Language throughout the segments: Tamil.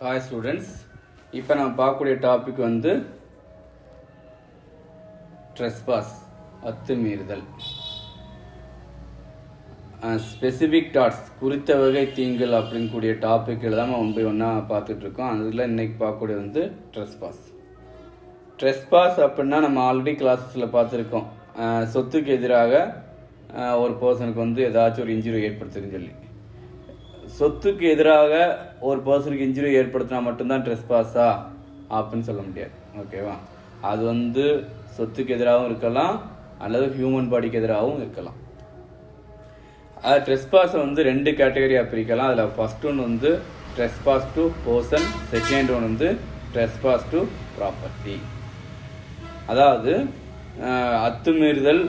ஹாய் ஸ்டூடெண்ட்ஸ், இப்போ நம்ம பார்க்கக்கூடிய டாபிக் வந்து ட்ரெஸ்பாஸ், அத்துமீறுதல். ஸ்பெசிஃபிக் டாட்ஸ், குறித்த வகை தீங்குகள் அப்படிங்கக்கூடிய டாப்பிக்கில் தான் நம்ம ஒன்று ஒன்றா பார்த்துட்ருக்கோம். அதில் இன்றைக்கி பார்க்கக்கூடிய வந்து ட்ரெஸ்பாஸ். ட்ரெஸ்பாஸ் அப்படின்னா நம்ம ஆல்ரெடி கிளாஸஸில் பார்த்துருக்கோம். சொத்துக்கு எதிராக ஒரு பர்சனுக்கு வந்து ஏதாச்சும் ஒரு இன்ஜுரி ஏற்படுத்துதுன்னு சொல்லி, சொத்துக்கு எதிராக ஒரு பர்சனுக்கு இன்ஜுரி ஏற்படுத்தினா மட்டும்தான் ட்ரெஸ்பாஸா அப்படின்னு சொல்ல முடியாது. ஓகேவா? அது வந்து சொத்துக்கு எதிராகவும் இருக்கலாம் அல்லது ஹியூமன் பாடிக்கு எதிராகவும் இருக்கலாம். ட்ரெஸ்பாஸை வந்து ரெண்டு கேட்டகரியாக பிரிக்கலாம். அதில் ஃபர்ஸ்ட் ஒன் வந்து trespass to person, second one வந்து ட்ரெஸ்பாஸ் டு ப்ராப்பர்ட்டி. அதாவது அத்துமீறுதல்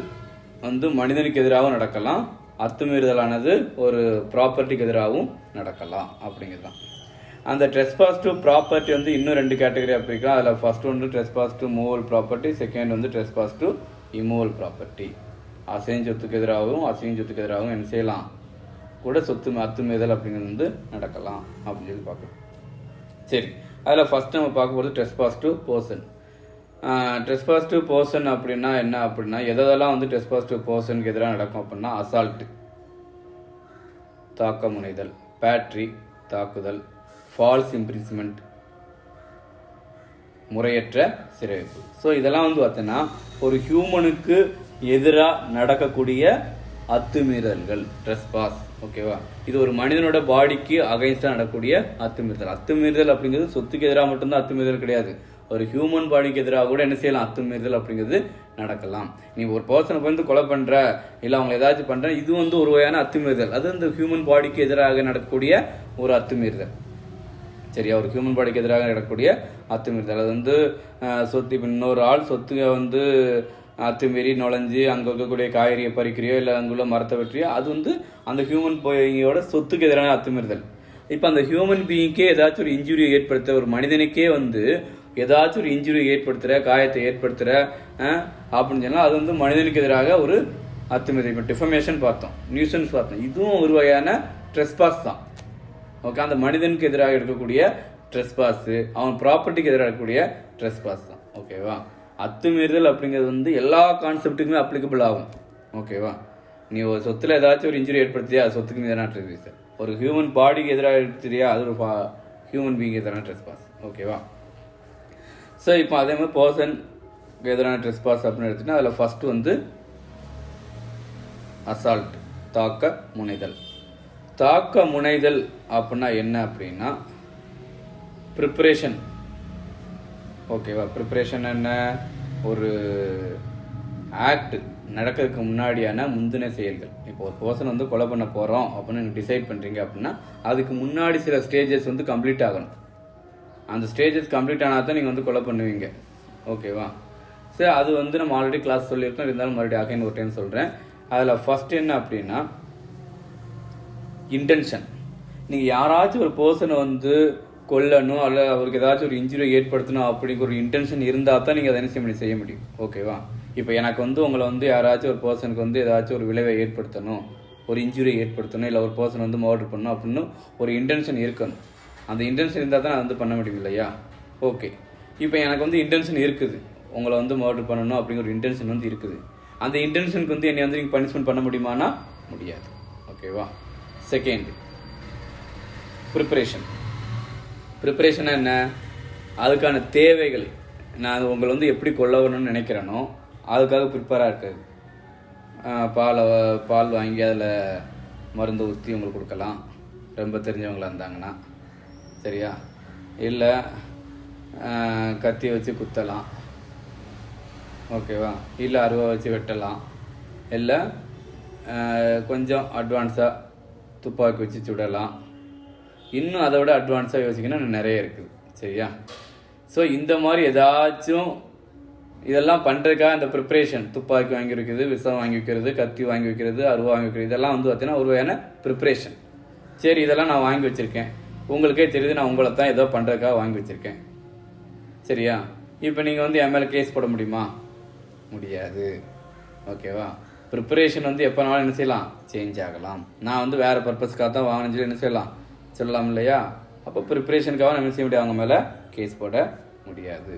வந்து மனிதனுக்கு எதிராகவும் நடக்கலாம், அத்துமீறுதலானது ஒரு ப்ராப்பர்ட்டிக்கு எதிராகவும் நடக்கலாம் அப்படிங்கிறது தான். அந்த ட்ரெஸ்பாஸ் டு ப்ராப்பர்ட்டி வந்து இன்னும் ரெண்டு கேட்டகரியாக பிரிக்கலாம். அதில் ஃபர்ஸ்ட் ஒன்று ட்ரெஸ்பாஸ் டு மூவல் ப்ராப்பர்ட்டி, செகண்ட் வந்து ட்ரெஸ்பாஸ் டு இம்மூவல் ப்ராப்பர்ட்டி. அசையும் சொத்துக்கு எதிராகவும் அசையும் சொத்துக்கு எதிராகவும் என்ன செய்யலாம், கூட சொத்து அத்துமீறுதல் அப்படிங்கிறது வந்து நடக்கலாம் அப்படின்னு சொல்லி பார்க்கலாம். சரி, அதில் ஃபர்ஸ்ட் நம்ம பார்க்க போகிறது trespass to person. Trespass to person அப்படின்னா என்ன அப்படின்னா, எதெல்லாம் வந்து ட்ரெஸ்பாஸ் டு பர்சனுக்கு எதிராக நடக்கும் அப்படின்னா, அசால்ட்டு தாக்க முனைதல், பேட்ரி தாக்குதல், ஃபால்ஸ் இம்ப்ரிஸ்மெண்ட், முறையற்ற சிறைவைப்பு. ஸோ இதெல்லாம் வந்து பார்த்தீங்கன்னா ஒரு ஹியூமனுக்கு எதிராக நடக்கக்கூடிய அத்துமீறல்கள், ட்ரெஸ்பாஸ். ஓகேவா? இது ஒரு மனிதனோட பாடிக்கு அகைன்ஸ்டாக நடக்கக்கூடிய அத்துமீறுதல். அத்துமீறுதல் அப்படிங்கிறது சொத்துக்கு எதிராக மட்டும்தான் அத்துமீறுதல் கிடையாது, ஒரு ஹியூமன் பாடிக்கு எதிராக கூட என்ன செய்யலாம், அத்துமீறுதல் அப்படிங்கிறது நடக்கலாம். நீ ஒரு பர்சனை வந்து கொலை பண்ற, இல்லை அவங்க ஏதாச்சும் பண்ற, இது வந்து ஒரு வகையான அத்துமீறுதல். அது இந்த ஹியூமன் பாடிக்கு எதிராக நடக்கக்கூடிய ஒரு அத்துமீறுதல். சரியா? ஒரு ஹியூமன் பாடிக்கு எதிராக நடக்கக்கூடிய அத்துமீறுதல். அது வந்து சொத்து, இப்போ இன்னொரு ஆள் சொத்துக்க வந்து அத்துமீறி நுழைஞ்சு அங்கே இருக்கக்கூடிய காய்கறியை பறிக்கிறியோ இல்லை அங்குள்ள மரத்தை வெற்றியோ, அது வந்து அந்த ஹியூமன் பீயிங்கோட சொத்துக்கு எதிரான அத்துமீறுதல். இப்போ அந்த ஹியூமன் பீயிங்கே ஏதாச்சும் ஒரு இன்ஜுரியை ஏற்படுத்த, ஒரு மனிதனுக்கே வந்து ஏதாச்சும் ஒரு இன்ஜுரி ஏற்படுத்துகிற, காயத்தை ஏற்படுத்துகிற அப்படின்னு சொன்னால் அது வந்து மனிதனுக்கு எதிராக ஒரு அத்துமீறல். இப்போ டிஃபமேஷன் பார்த்தோம், நியூசன்ஸ் பார்த்தோம், இதுவும் ஒரு வகையான ட்ரெஸ்பாஸ் தான். ஓகே, அந்த மனிதனுக்கு எதிராக இருக்கக்கூடிய ட்ரெஸ்பாஸு, அவன் ப்ராப்பர்ட்டிக்கு எதிராக இருக்கக்கூடிய ட்ரெஸ்பாஸ் தான். ஓகேவா? அத்துமீறுதல் அப்படிங்கிறது வந்து எல்லா கான்செப்ட்டுக்குமே அப்ளிகபிள் ஆகும். ஓகேவா? நீ ஒரு சொத்துல ஏதாச்சும் ஒரு இன்ஜுரி ஏற்படுத்தியா, அது சொத்துக்கு எதிரான ட்ரெஸ்பாஸ். ஒரு ஹியூமன் பாடிக்கு எதிராக எடுத்துறியா, அது ஒரு ஹியூமன் பீயிங் எதிரான ட்ரெஸ்பாஸ். ஓகேவா? ஸோ இப்போ அதே மாதிரி பர்சனுக்கு எதிரான ட்ரெஸ்பாஸ் அப்படின்னு எடுத்துட்டா, அதில் ஃபர்ஸ்ட் வந்து அசால்ட், தாக்க முனைதல். தாக்க முனைதல் அப்படின்னா என்ன அப்படின்னா, ப்ரிப்பரேஷன். ஓகேவா? ப்ரிப்பரேஷன் என்ன, ஒரு ஆக்ட் நடக்கிறதுக்கு முன்னாடியான முந்தின செயல்கள். இப்போ ஒரு பர்சன் வந்து கொலை பண்ண போகிறோம் அப்படின்னு நீங்கள் டிசைட் பண்ணுறீங்க அப்படின்னா, அதுக்கு முன்னாடி சில ஸ்டேஜஸ் வந்து கம்ப்ளீட் ஆகணும். அந்த ஸ்டேஜஸ் கம்ப்ளீட் ஆனால் தான் நீங்கள் வந்து கொலை பண்ணுவீங்க. ஓகேவா? சரி, அது வந்து நம்ம ஆல்ரெடி கிளாஸ் சொல்லியிருக்கோம், இருந்தாலும் மறுபடியும் அகைன் ஒரு டைம் சொல்கிறேன். அதில் ஃபர்ஸ்ட் என்ன அப்படின்னா இன்டென்ஷன். நீங்கள் யாராச்சும் ஒரு பர்சனை வந்து கொல்லணும் அல்ல அவருக்கு ஏதாச்சும் ஒரு இன்ஜுரி ஏற்படுத்தணும் அப்படிங்கிற ஒரு இன்டென்ஷன் இருந்தால் தான் நீங்கள் அதை என்ன செய்ய முடியும். ஓகேவா? இப்போ எனக்கு வந்து உங்களை வந்து யாராச்சும் ஒரு பர்சனுக்கு வந்து ஏதாச்சும் ஒரு விளைவை ஏற்படுத்தணும், ஒரு இன்ஜுரி ஏற்படுத்தணும், இல்லை ஒரு பர்சன் வந்து மர்டர் பண்ணணும் அப்படின்னு ஒரு இன்டென்ஷன் இருக்கணும். அந்த இன்டென்ஷன் இருந்தால் தான் நான் வந்து பண்ண முடியும் இல்லையா? ஓகே, இப்போ எனக்கு வந்து இன்டென்ஷன் இருக்குது, உங்களை வந்து மர்டர் பண்ணணும் அப்படிங்கிற ஒரு இன்டென்ஷன் வந்து இருக்குது. அந்த இன்டென்ஷனுக்கு வந்து என்னை வந்து நீங்கள் பனிஷ்மெண்ட் பண்ண முடியுமானா முடியாது. ஓகேவா? Second, preparation. ப்ரிப்பரேஷனாக என்ன, அதுக்கான தேவைகள், நான் உங்களை வந்து எப்படி கொள்ள வரணும்னு நினைக்கிறேனோ அதுக்காக ப்ரிப்பேராக இருக்குது. பால் வாங்கி அதில் மருந்து ஊற்றி உங்களுக்கு கொடுக்கலாம், ரொம்ப தெரிஞ்சவங்களா இருந்தாங்கன்னா. சரியா? இல்லை கத்தியை வச்சு குத்தலாம். ஓகேவா? இல்லை அருவா வச்சு வெட்டலாம். இல்லை கொஞ்சம் அட்வான்ஸாக துப்பாக்கி வச்சு சுடலாம். இன்னும் அதை விட அட்வான்ஸாக யோசிக்கணும் நிறைய இருக்குது. சரியா? ஸோ இந்த மாதிரி ஏதாச்சும் இதெல்லாம் பண்ணுறதுக்காக இந்த ப்ரிப்ரேஷன், துப்பாக்கி வாங்கி வைக்கிறது, விஷம் வாங்கி வைக்கிறது, கத்தி வாங்கி வைக்கிறது, அருவா வாங்கி வைக்கிறது, இதெல்லாம் வந்து பார்த்தீங்கன்னா ஒரு வகையான ப்ரிப்ரேஷன். சரி, இதெல்லாம் நான் வாங்கி வச்சுருக்கேன், உங்களுக்கே தெரியுது நான் உங்களை தான் ஏதோ பண்ணுறதுக்காக வாங்கி வச்சுருக்கேன். சரியா? இப்போ நீங்கள் வந்து என் மேலே கேஸ் போட முடியுமா? முடியாது. ஓகேவா? ப்ரிப்பரேஷன் வந்து எப்போனாலும் என்ன செய்யலாம், சேஞ்ச் ஆகலாம். நான் வந்து வேறு பர்பஸ்க்காக தான் வாங்கினு சொல்லி என்ன செய்யலாம், சொல்லலாம் இல்லையா? அப்போ ப்ரிப்பரேஷனுக்காக நம்ம செய்ய முடியாது, அவங்க மேலே கேஸ் போட முடியாது.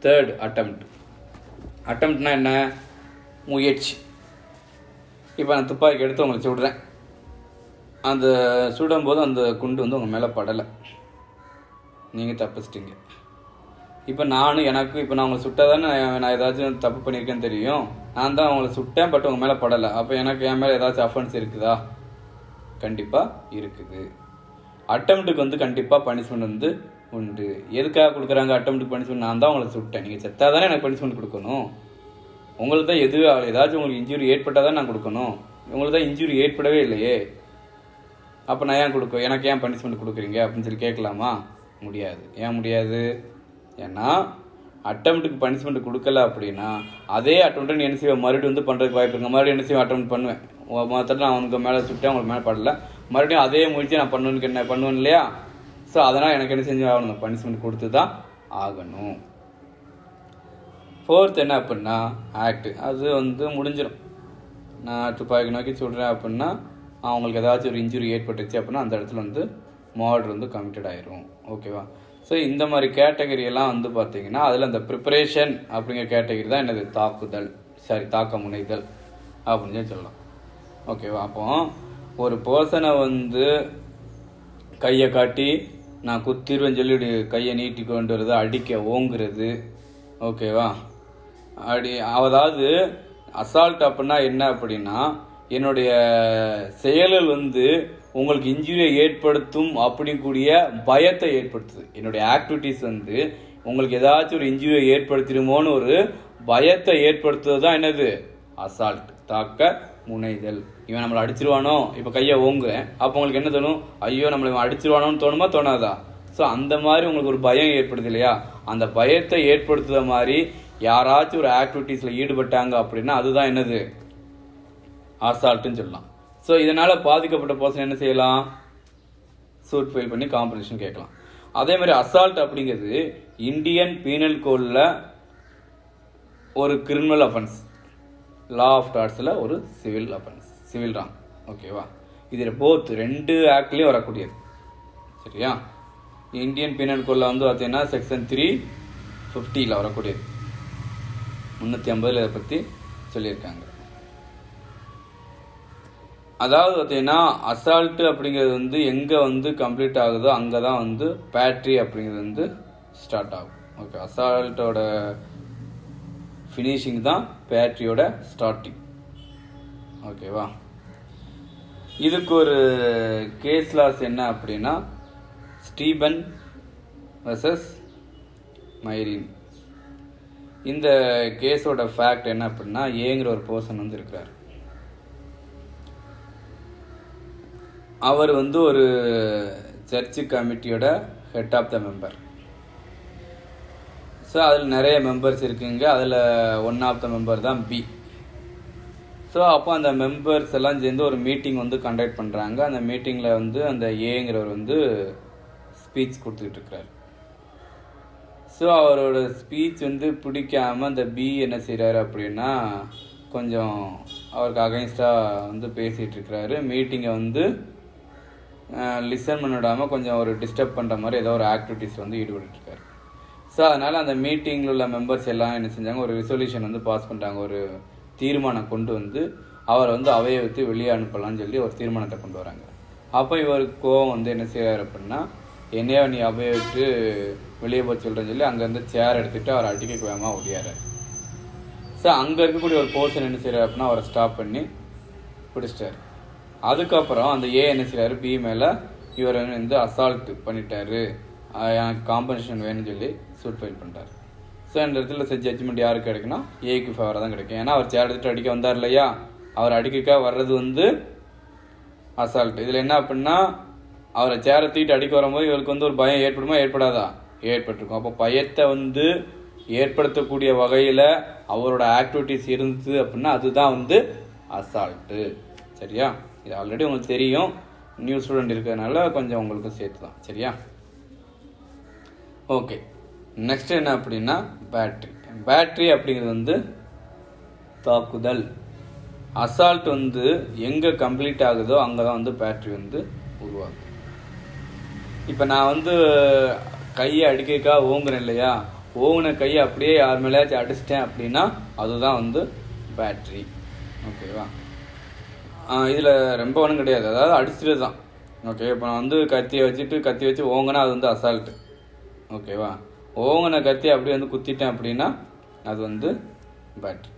தேர்ட் அட்டம்ப்ட்னா என்ன? முயற்சி. இப்போ நான் துப்பாக்கி எடுத்து உங்களை சுடுறேன். அந்த சுடும்போது அந்த குண்டு வந்து உங்கள் மேலே படலை, நீங்கள் தப்பிச்சிட்டிங்க. இப்போ எனக்கு இப்போ நான் உங்களை சுட்டால் தானே நான் ஏதாச்சும் தப்பு பண்ணியிருக்கேன்னு தெரியும். நான் தான் உங்களை சுட்டேன், பட் உங்கள் மேலே படலை. அப்போ எனக்கு என் மேலே ஏதாச்சும் அஃபென்ஸ் இருக்குதா? கண்டிப்பாக இருக்குது. அட்டம்ப்ட்டுக்கு வந்து கண்டிப்பாக பனிஷ்மெண்ட் வந்து உண்டு. எதுக்காக கொடுக்குறாங்க அட்டம்ப்ட்டுக்கு பனிஷ்மெண்ட்? நான் தான் உங்களை சுட்டேன், நீங்கள் செத்தா தானே எனக்கு பனிஷ்மெண்ட் கொடுக்கணும். உங்களுக்கு தான் ஏதாச்சும் உங்களுக்கு இன்ஜுரி ஏற்பட்டால் தான் நான் கொடுக்கணும். உங்களுக்கு தான் இன்ஜுரி ஏற்படவே இல்லையே, அப்போ நான் எனக்கு ஏன் பனிஷ்மெண்ட் கொடுக்குறீங்க அப்படின்னு சொல்லி கேட்கலாமா? முடியாது. ஏன் முடியாது? ஏன்னா அட்டம்ப்ட்டுக்கு பனிஷ்மெண்ட் கொடுக்கல அப்படின்னா அதே அட்டம்ப்ட்டை நீ என்ன செய்வேன், மறுபடியும் வந்து பண்ணுறதுக்கு வாய்ப்பு இருக்குங்க. மறுபடியும் என்ன செய்வேன், அட்டம்ப்ட் பண்ணுவேன். மொத்தத்தில் நான் உங்களுக்கு மேலே சுட்டேன், உங்களுக்கு மேலே படலை, மறுபடியும் அதே முயற்சி நான் பண்ணுவேன் இல்லையா? ஸோ அதனால் எனக்கு என்ன செஞ்சு ஆகணும், பனிஷ்மெண்ட் கொடுத்து தான் ஆகணும். ஃபோர்த் என்ன அப்படின்னா ஆக்ட். அது வந்து முடிஞ்சிடும். நான் துப்பாக்கி நோக்கி சுடுறேன் அப்படின்னா அவங்களுக்கு ஏதாச்சும் ஒரு இன்ஜுரி ஏற்பட்டுச்சு அப்படின்னா அந்த இடத்துல வந்து மர்டர் வந்து கமிட்டட் ஆயிரும். ஓகேவா? ஸோ இந்த மாதிரி கேட்டகரியெல்லாம் வந்து பார்த்தீங்கன்னா அதில் அந்த ப்ரிப்பரேஷன் அப்படிங்கிற கேட்டகரி தான் என்னது, தாக்க முனைதல் அப்படின்னு சொல்லலாம். ஓகேவா? அப்போ ஒரு பர்சனை வந்து கையை காட்டி நான் குத்திருவேன்னு சொல்லி கையை நீட்டி கொண்டு வருது, அடிக்க ஓங்குறது. ஓகேவா? அதாவது அசால்ட் அப்படின்னா என்ன அப்படின்னா என்னுடைய செயல்கள் வந்து உங்களுக்கு இன்ஜுரியை ஏற்படுத்தும் அப்படிக்கூடிய பயத்தை ஏற்படுத்துது. என்னுடைய ஆக்டிவிட்டீஸ் வந்து உங்களுக்கு ஏதாச்சும் ஒரு இன்ஜுரியை ஏற்படுத்திடுமோன்னு ஒரு பயத்தை ஏற்படுத்துறது தான் என்னது, அசால்ட், தாக்க முனைதல். இவன் நம்மளை அடிச்சிருவானோ, இப்போ கையை ஓங்குறேன், அப்போ உங்களுக்கு என்ன தோணும், ஐயோ நம்மளை இவன் அடிச்சிருவானோன்னு தோணுமா தோணாதா? ஸோ அந்த மாதிரி உங்களுக்கு ஒரு பயம் ஏற்படுது இல்லையா? அந்த பயத்தை ஏற்படுத்துகிற மாதிரி யாராச்சும் ஒரு ஆக்டிவிட்டீஸில் ஈடுபட்டாங்க அப்படின்னா அதுதான் என்னது, அசால்ட்டுன்னு சொல்லலாம். ஸோ இதனால் பாதிக்கப்பட்ட பர்சன் என்ன செய்யலாம், சூட் ஃபைல் பண்ணி காம்பன்சேஷன் கேட்கலாம். அதே மாதிரி அசால்ட் அப்படிங்கிறது இந்தியன் பீனல் கோடில் ஒரு கிரிமினல் அஃபென்ஸ், லா ஆஃப் டாட்ஸில் ஒரு சிவில் அஃபென்ஸ், சிவில் ராங். ஓகேவா? இதில் போத் 2 ஆக்ட்லேயும் வரக்கூடியது. சரியா? இந்தியன் பீனல் கோடில் வந்து பார்த்தீங்கன்னா செக்ஷன் 350 வரக்கூடியது, 350 இதை பற்றி சொல்லியிருக்காங்க. அதாவது பார்த்தீங்கன்னா அசால்ட்டு அப்படிங்கிறது வந்து எங்கே வந்து கம்ப்ளீட் ஆகுதோ அங்கே தான் வந்து பேட்ரி அப்படிங்கிறது வந்து ஸ்டார்ட் ஆகும். ஓகே, அசால்ட்டோட ஃபினிஷிங் தான் பேட்ரியோட ஸ்டார்டிங். ஓகேவா? இதுக்கு ஒரு கேஸ் லாஸ் என்ன அப்படின்னா ஸ்டீபன் வர்சஸ் மைரின். இந்த கேஸோட ஃபேக்ட் என்ன அப்படின்னா ஏங்கிற ஒரு பர்சன் வந்து இருக்கிறார். அவர் வந்து ஒரு சர்ச்சு கமிட்டியோட head of the member. So அதில் நிறைய மெம்பர்ஸ் இருக்குங்க. அதில் ஒன் ஆஃப் த மெம்பர் தான் பி. ஸோ அப்போ அந்த மெம்பர்ஸ் எல்லாம் சேர்ந்து ஒரு மீட்டிங் வந்து கண்டக்ட் பண்ணுறாங்க. அந்த மீட்டிங்கில் வந்து அந்த ஏங்கிறவர் வந்து ஸ்பீச் கொடுத்துக்கிட்டு இருக்கிறார். ஸோ அவரோட ஸ்பீச் வந்து பிடிக்காமல் அந்த பி என்ன செய்கிறாரு அப்படின்னா கொஞ்சம் அவருக்கு அகைன்ஸ்டாக வந்து பேசிகிட்டு இருக்கிறாரு. மீட்டிங்கை வந்து லிசன் பண்ணிடாமல் கொஞ்சம் ஒரு டிஸ்டர்ப் பண்ணுற மாதிரி ஏதோ ஒரு ஆக்டிவிட்டீஸ் வந்து ஈடுபட்டுருக்காரு. ஸோ அதனால் அந்த மீட்டிங்கில் உள்ள மெம்பர்ஸ் எல்லாம் என்ன செஞ்சாங்க, ஒரு ரெசல்யூஷன் வந்து பாஸ் பண்ணுறாங்க. ஒரு தீர்மானம் கொண்டு வந்து அவரை வந்து அவையை விட்டு வெளியே அனுப்பலாம்னு சொல்லி ஒரு தீர்மானத்தை கொண்டு வராங்க. அப்போ இவருக்கு கோவம் வந்து என்ன செய்கிறார் அப்படின்னா என்னையோ நீ அவையை விட்டு வெளியே போய் சொல்கிறேன்னு சொல்லி அங்கேருந்து சேர் எடுத்துகிட்டு அவரை அடிக்க வேகமாக ஓடியார். ஸோ அங்கே இருக்கக்கூடிய ஒரு போர்ஷன் என்ன செய்கிறார் அப்படின்னா அவரை ஸ்டாப் பண்ணி பிடிச்சிட்டார். அதுக்கப்புறம் அந்த ஏ என்ன செய்கிறாரு, பி மேலே இவர் வந்து அசால்ட் பண்ணிட்டாரு, எனக்கு காம்பன்சேஷன் வேணும்னு சொல்லி சூட் ஃபைல் பண்ணிட்டார். ஸோ இந்த இடத்துல ஜட்ஜ்மெண்ட் யாருக்கு கிடைக்குன்னா ஏக்கு ஃபேவராக தான் கிடைக்கும். ஏன்னா அவர் சேர் எடுத்துகிட்டு அடிக்க வந்தார் இல்லையா, அவர் அடிக்க வர்றது வந்து அசால்ட். இதில் என்ன அப்படின்னா அவரை சேரை தூக்கிட்டு அடிக்க வரும்போது இவருக்கு வந்து ஒரு பயம் ஏற்படுமா ஏற்படாதா, ஏற்பட்டிருக்கும். அப்போ பயத்தை வந்து ஏற்படுத்தக்கூடிய வகையில் அவரோட ஆக்டிவிட்டிஸ் இருந்துச்சு அப்படின்னா அதுதான் வந்து அசால்ட்டு. சரியா? இது ஆல்ரெடி உங்களுக்கு தெரியும், நியூ ஸ்டூடெண்ட் இருக்கிறதுனால கொஞ்சம் உங்களுக்கு சேர்த்து தான். சரியா? ஓகே, நெக்ஸ்ட் என்ன அப்படின்னா பேட்ரி. பேட்ரி அப்படிங்கிறது வந்து தாக்குதல். அசால்ட் வந்து எங்கே கம்ப்ளீட் ஆகுதோ அங்கே தான் வந்து பேட்ரி வந்து உருவாகுது. இப்போ நான் வந்து கையை அடிக்கா ஓங்குறேன் இல்லையா, ஓங்குன கையை அப்படியே யார் மேலேயாச்சும் அடிச்சிட்டேன் அப்படின்னா அதுதான் வந்து பேட்ரி. ஓகேவா? இதில் ரொம்ப ஒன்றும் கிடையாது, அதாவது அடிச்சுட்டு தான். ஓகே, இப்போ நான் வந்து கத்தி வச்சு ஓங்கினா அது வந்து அசால்ட்டு. ஓகேவா? ஓங்கின கத்தி அப்படியே வந்து குத்திட்டேன் அப்படின்னா அது வந்து பேட்ரி.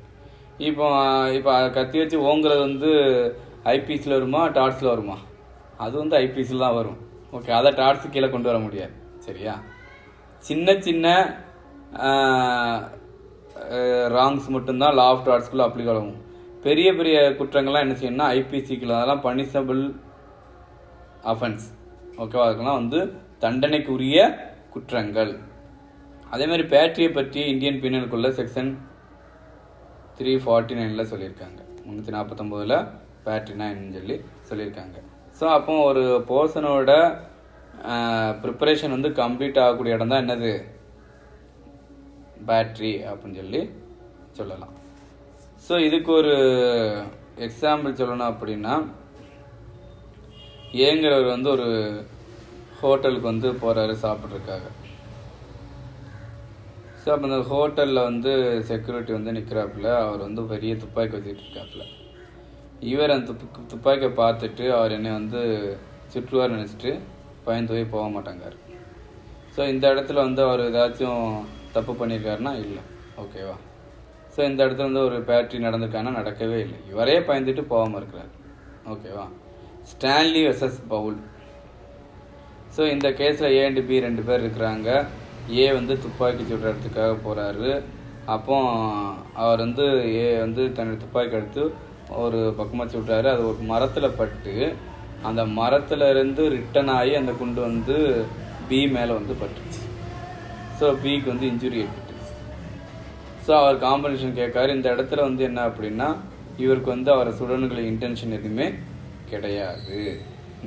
இப்போ கத்தி வச்சு ஓங்குறது வந்து ஐபிஎஸில் வருமா டாட்ஸில் வருமா? அது வந்து ஐபிஎஸில் தான் வரும். ஓகே, அதை டாட்ஸு கீழே கொண்டு வர முடியாது. சரியா? சின்ன சின்ன ராங்ஸ் மட்டும்தான் லா ஆஃப் டாட்ஸ்குள்ளே அப்ளிகேட் ஆகும். பெரிய பெரிய குற்றங்கள்லாம் என்ன செய்யணும்னா ஐபிசிக்குள்ள, அதெல்லாம் பனிஷபிள் அஃபென்ஸ். ஓகேவா? அதுக்கெல்லாம் வந்து தண்டனைக்குரிய குற்றங்கள். அதேமாதிரி பேட்டரியை பற்றி இந்தியன் பீனலுக்குள்ள செக்ஷன் 349 சொல்லியிருக்காங்க. 349 பேட்டரினா என்னன்னு சொல்லி சொல்லியிருக்காங்க. ஸோ அப்போ ஒரு பர்சனோட ப்ரிப்பரேஷன் வந்து கம்ப்ளீட் ஆகக்கூடிய இடம் தான் என்னது, பேட்ரி அப்படின்னு சொல்லி சொல்லலாம். ஸோ இதுக்கு ஒரு எக்ஸாம்பிள் சொல்லணும் அப்படின்னா, ஏங்கிறவர் வந்து ஒரு ஹோட்டலுக்கு வந்து போகிறாரு சாப்பிட்றதுக்காக. ஸோ அப்போ அந்த ஹோட்டலில் வந்து செக்யூரிட்டி வந்து நிற்கிறாப்புல, அவர் வந்து பெரிய துப்பாக்கி வச்சுட்டு இருக்காப்புல. இவர் அந்த துப்பாக்கியை பார்த்துட்டு அவர் என்னை வந்து சுற்றுவார் நினச்சிட்டு பயந்து போக மாட்டாங்கார். ஸோ இந்த இடத்துல வந்து அவர் ஏதாச்சும் தப்பு பண்ணியிருக்காருன்னா இல்லை. ஓகேவா? ஸோ இந்த இடத்துல வந்து ஒரு பேட்டரி நடந்திருக்காங்கன்னா நடக்கவே இல்லை, இவரே பயந்துட்டு போகாமல் இருக்கிறார். ஓகேவா? Stanley versus Pavul. ஸோ இந்த கேஸில் ஏ அண்ட் பி 2 பேர் இருக்கிறாங்க. ஏ வந்து துப்பாக்கி சுடுறதுக்காக போகிறாரு. அப்போ அவர் வந்து ஏ வந்து தன்னுடைய துப்பாக்கி எடுத்து ஒரு பக்கமாக சுடுறாரு. அது ஒரு மரத்தில் பட்டு அந்த மரத்தில் இருந்து ரிட்டன் ஆகி அந்த குண்டு வந்து பி மேலே வந்து பட்டுச்சு. ஸோ பிக்கு வந்து இன்ஜுரி ஏற்பட்டுச்சு. ஸோ அவர் காம்பன்சேஷன் கேட்காரு. இந்த இடத்துல வந்து என்ன அப்படின்னா, இவருக்கு வந்து அவரை சுடணுங்கிற இன்டென்ஷன் எதுவுமே கிடையாது,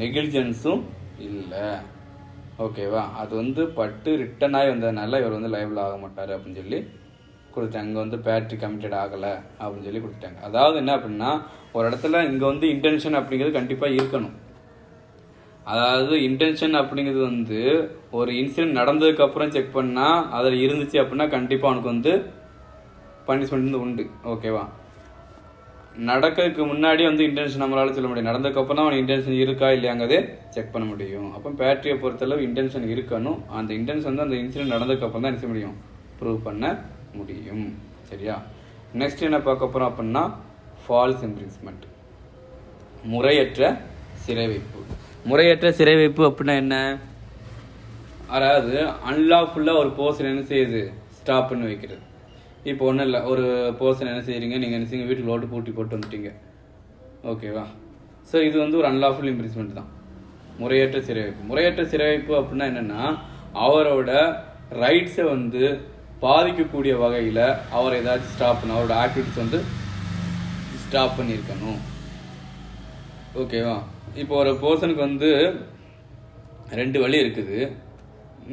நெகிழ்ஜென்ஸும் இல்லை. ஓகேவா? அது வந்து பட்டு ரிட்டன் ஆகி வந்ததுனால இவர் வந்து லைபிள் ஆக மாட்டார் அப்படின்னு சொல்லி கொடுத்தாங்க. இங்கே வந்து பேட்ரி கமிட்டட் ஆகலை அப்படின்னு சொல்லி கொடுத்தாங்க. அதாவது என்ன அப்படின்னா, ஒரு இடத்துல இங்கே வந்து இன்டென்ஷன் அப்படிங்கிறது கண்டிப்பாக இருக்கணும். அதாவது இன்டென்ஷன் அப்படிங்கிறது வந்து ஒரு இன்சிடென்ட் நடந்ததுக்கப்புறம் செக் பண்ணால் அதில் இருந்துச்சு அப்படின்னா கண்டிப்பாக அவனுக்கு வந்து பனிஷ்மெண்ட் வந்து உண்டு. ஓகேவா? நடக்கிறதுக்கு முன்னாடி வந்து இன்டென்ஷன் நம்மளால சொல்ல முடியும், நடந்ததுக்கப்புறம் தான் அவன் இன்டென்ஷன் இருக்கா இல்லையாங்கிறதே செக் பண்ண முடியும். அப்போ பேட்டரியை பொறுத்தளவு இன்டென்ஷன் இருக்கணும். அந்த இன்டென்ஷன் வந்து அந்த இன்சிடென்ட் நடந்ததுக்கப்புறம் தான் என்ன செய்ய முடியும், ப்ரூவ் பண்ண முடியும். சரியா? நெக்ஸ்ட் என்ன பார்க்க போகிறோம் அப்படின்னா, ஃபால்ஸ் இம்ப்ரிஸ்மெண்ட், முறையற்ற சிறை வைப்பு. முறையற்ற சிறை வைப்பு அப்படின்னா என்ன? அதாவது அன்லாஃபுல்லாக ஒரு பர்சன் என்ன செய்யுது, ஸ்டாப் பண்ணி வைக்கிறது. இப்போ ஒன்றும் இல்லை, ஒரு பர்சன் என்ன செய்கிறீங்க, நீங்கள் என்ன செய்யுங்க, வீட்டுக்கு லோட்டு பூட்டி போட்டு வந்துட்டீங்க. ஓகேவா? ஸோ இது வந்து ஒரு அன்லாஃபுல் இம்ப்ரிஸ்மெண்ட் தான், முறையற்ற சிறை வைப்பு. முறையற்ற சிறை வைப்பு அப்படின்னா என்னென்னா, அவரோட ரைட்ஸை வந்து பாதிக்கக்கூடிய வகையில் அவரை ஏதாச்சும் ஸ்டாப் பண்ண, அவரோட ஆக்டிவிட்டிஸ் வந்து ஸ்டாப் பண்ணியிருக்கணும். ஓகேவா? இப்போ ஒரு பர்சனுக்கு வந்து 2 வழி இருக்குது.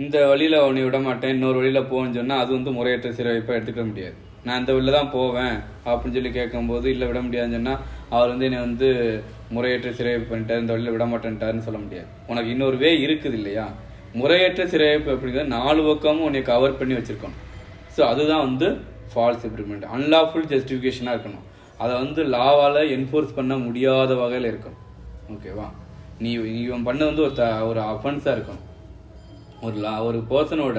இந்த வழியில் அவனை விட மாட்டேன், இன்னொரு வழியில் போகணுன்னு சொன்னால் அது வந்து முறையற்ற சிறை வைப்பாக எடுத்துக்க முடியாது. நான் இந்த வழியில் தான் போவேன் அப்படின்னு சொல்லி கேட்கும்போது இல்லை விட முடியாதுன்னு சொன்னால் அவர் வந்து என்னை வந்து முறையற்ற சிறை வைப்பு பண்ணிட்டார், இந்த வழியில் விட மாட்டேன்ட்டாருன்னு சொல்ல முடியாது. உனக்கு இன்னொரு வே இருக்குது இல்லையா? முறையற்ற சிறை வைப்பு அப்படிங்கிறது 4 பக்கமும் உன்னை கவர் பண்ணி வச்சுருக்கணும். ஸோ அதுதான் வந்து ஃபால்ஸ் இம்ப்ரிமெண்ட். அன்லாஃபுல் ஜஸ்டிஃபிகேஷனாக இருக்கணும். அதை வந்து லாவால் என்ஃபோர்ஸ் பண்ண முடியாத வகையில் இருக்கணும். ஓகேவா? இவன் பண்ண வந்து ஒரு அஃபென்ஸாக இருக்கணும். ஒரு பர்சனோட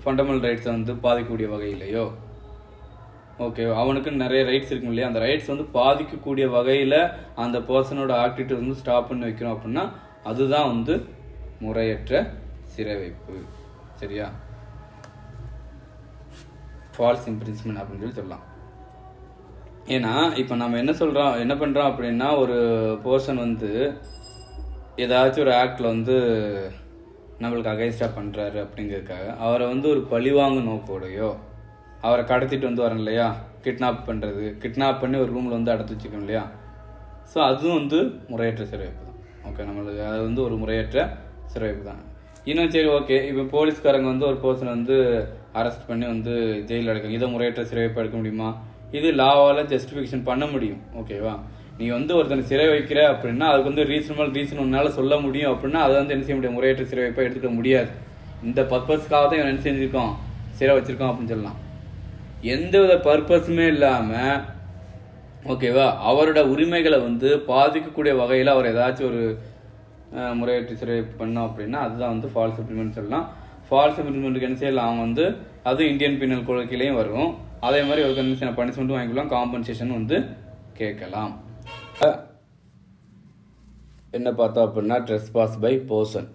ஃபண்டமெண்டல் ரைட்ஸை வந்து பாதிக்கக்கூடிய வகையிலையோ, ஓகே, அவனுக்கு நிறைய ரைட்ஸ் இருக்கும் இல்லையா, அந்த ரைட்ஸ் வந்து பாதிக்கக்கூடிய வகையில் அந்த பர்சனோட ஆக்டிவிட்டி வந்து ஸ்டாப் பண்ணி வைக்கணும் அப்படின்னா அதுதான் வந்து முறையற்ற சிறை வைப்பு. சரியா? ஃபால்ஸ் இம்ப்ரிஸ்மெண்ட் அப்படின்னு சொல்லி சொல்லலாம். ஏன்னா இப்போ நம்ம என்ன பண்ணுறோம் அப்படின்னா, ஒரு பர்சன் வந்து ஏதாச்சும் ஒரு ஆக்டில் வந்து நம்மளுக்கு அகைன்ஸ்டாக பண்ணுறாரு அப்படிங்கிறதுக்காக அவரை வந்து ஒரு பழிவாங்க நோக்கோடையோ, அவரை கடத்திட்டு வந்து வரணும் இல்லையா, கிட்னாப் பண்ணி ஒரு ரூமில் வந்து அடைச்சி வச்சுக்கணும் இல்லையா. ஸோ அதுவும் வந்து முறையற்ற சிறை வைப்பு தான். ஓகே, நம்மளுக்கு அது வந்து ஒரு முறையற்ற சிறை வைப்பு தான். இன்னும் சரி, ஓகே, இப்போ போலீஸ்காரங்க வந்து ஒரு பர்சனை வந்து அரெஸ்ட் பண்ணி வந்து ஜெயிலில் அடைக்காங்க, இதை முறையற்ற சிறை வைப்பு எடுக்க முடியுமா? இது லாவால் ஜஸ்டிஃபிகேஷன் பண்ண முடியும். ஓகேவா? நீ வந்து ஒருத்தனை சிறை வைக்கிற அப்படின்னா அதுக்கு வந்து ரீசன் உன்னால சொல்ல முடியும் அப்படின்னா அதை வந்து என்ன செய்ய முடியும், முறையற்ற சிறை வைப்பா எடுத்துக்க முடியாது. இந்த பர்பஸ்க்காக தான் இவன் என்ன செஞ்சிருக்கோம், சிறை வச்சிருக்கோம் அப்படின்னு சொல்லலாம். எந்த வித பர்பஸுமே இல்லாம ஓகேவா அவரோட உரிமைகளை வந்து பாதிக்கக்கூடிய வகையில் அவர் ஏதாச்சும் ஒரு முறையற்ற சிறை பண்ணோம் அப்படின்னா அதுதான் வந்து ஃபால்ஸ் இம்ப்ளிமெண்ட் சொல்லலாம். ஃபால்ஸ் இம்ப்ளிமெண்ட்டுக்கு என்ன செய்யலாம், அவங்க வந்து அது இந்தியன் பீனல் கோடுலையும் வரும். அதே மாதிரி ஒரு பனிஷ்மெண்ட்டும் வாங்கிக்கலாம், காம்பன்சேஷன் வந்து கேட்கலாம். என்ன பார்த்தோம் அப்படின்னா ட்ரெஸ்பாஸ் பை பர்சன்,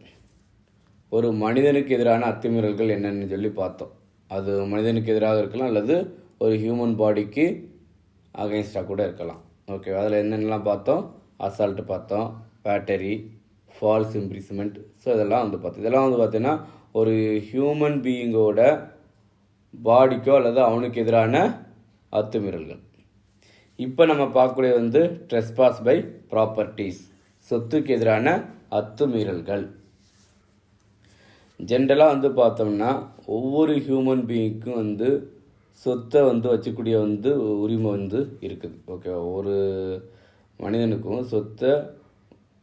ஒரு மனிதனுக்கு எதிரான அத்துமீறல்கள் என்னன்னு சொல்லி பார்த்தோம். அது மனிதனுக்கு எதிராக இருக்கலாம் அல்லது ஒரு ஹியூமன் பாடிக்கு அகைன்ஸ்டாக கூட இருக்கலாம். ஓகே, அதில் என்னென்னலாம் பார்த்தோம், அசால்ட்டு பார்த்தோம், பேட்டரி, ஃபால்ஸ் இம்ப்ரிஸ்மெண்ட். ஸோ இதெல்லாம் வந்து பார்த்தோம். இதெல்லாம் வந்து பார்த்தீங்கன்னா ஒரு ஹியூமன் பீயிங்கோட பாடிக்கோ அல்லது அவனுக்கு எதிரான அத்துமீறல்கள். இப்போ நம்ம பார்க்கக்கூடிய வந்து ட்ரெஸ்பாஸ் பை ப்ராப்பர்ட்டிஸ், சொத்துக்கு எதிரான அத்துமீறல்கள். ஜென்ரலாக வந்து பார்த்தோம்னா ஒவ்வொரு ஹியூமன் பீயிங்க்கும் வந்து சொத்தை வந்து வச்சுக்கூடிய வந்து உரிமை வந்து இருக்குது. ஓகே, ஒரு மனிதனுக்கும் சொத்தை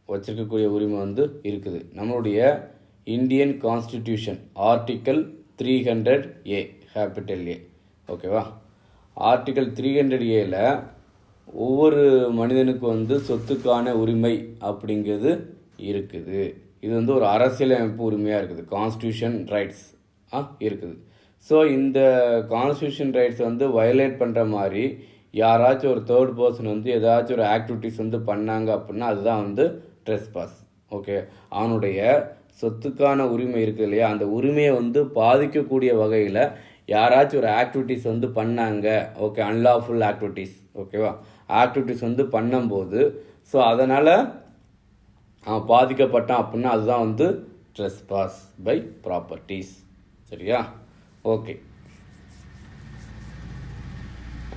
வச்சிருக்கக்கூடிய உரிமை வந்து இருக்குது. நம்மளுடைய Indian constitution article 300A capital A, ஓகேவா, ஆர்டிக்கல் 300Aல ஒவ்வொரு மனிதனுக்கு வந்து சொத்துக்கான உரிமை அப்படிங்கிறது இருக்குது. இது வந்து ஒரு அரசியலமைப்பு உரிமையாக இருக்குது, கான்ஸ்டியூஷன் ரைட்ஸ் இருக்குது. ஸோ இந்த கான்ஸ்டியூஷன் ரைட்ஸ் வந்து வயலேட் பண்ணுற மாதிரி யாராச்சும் ஒரு தேர்ட் பர்சன் வந்து ஏதாச்சும் ஒரு ஆக்டிவிட்டிஸ் வந்து பண்ணாங்க அப்படின்னா அதுதான் வந்து ட்ரெஸ்பாஸ். ஓகே, அவனுடைய சொத்துக்கான உரிமை இருக்குது இல்லையா, அந்த உரிமையை வந்து பாதிக்கக்கூடிய வகையில் யாராச்சும் ஒரு ஆக்டிவிட்டிஸ் வந்து பண்ணாங்க, ஓகே, அன்லாஃபுல் ஆக்டிவிட்டிஸ், ஓகேவா, ஆக்டிவிட்டிஸ் வந்து பண்ணும்போது ஸோ அதனால் அவன் பாதிக்கப்பட்டான் அப்படின்னா அதுதான் வந்து ட்ரெஸ்பாஸ் பை ப்ராப்பர்ட்டிஸ். சரியா, ஓகே.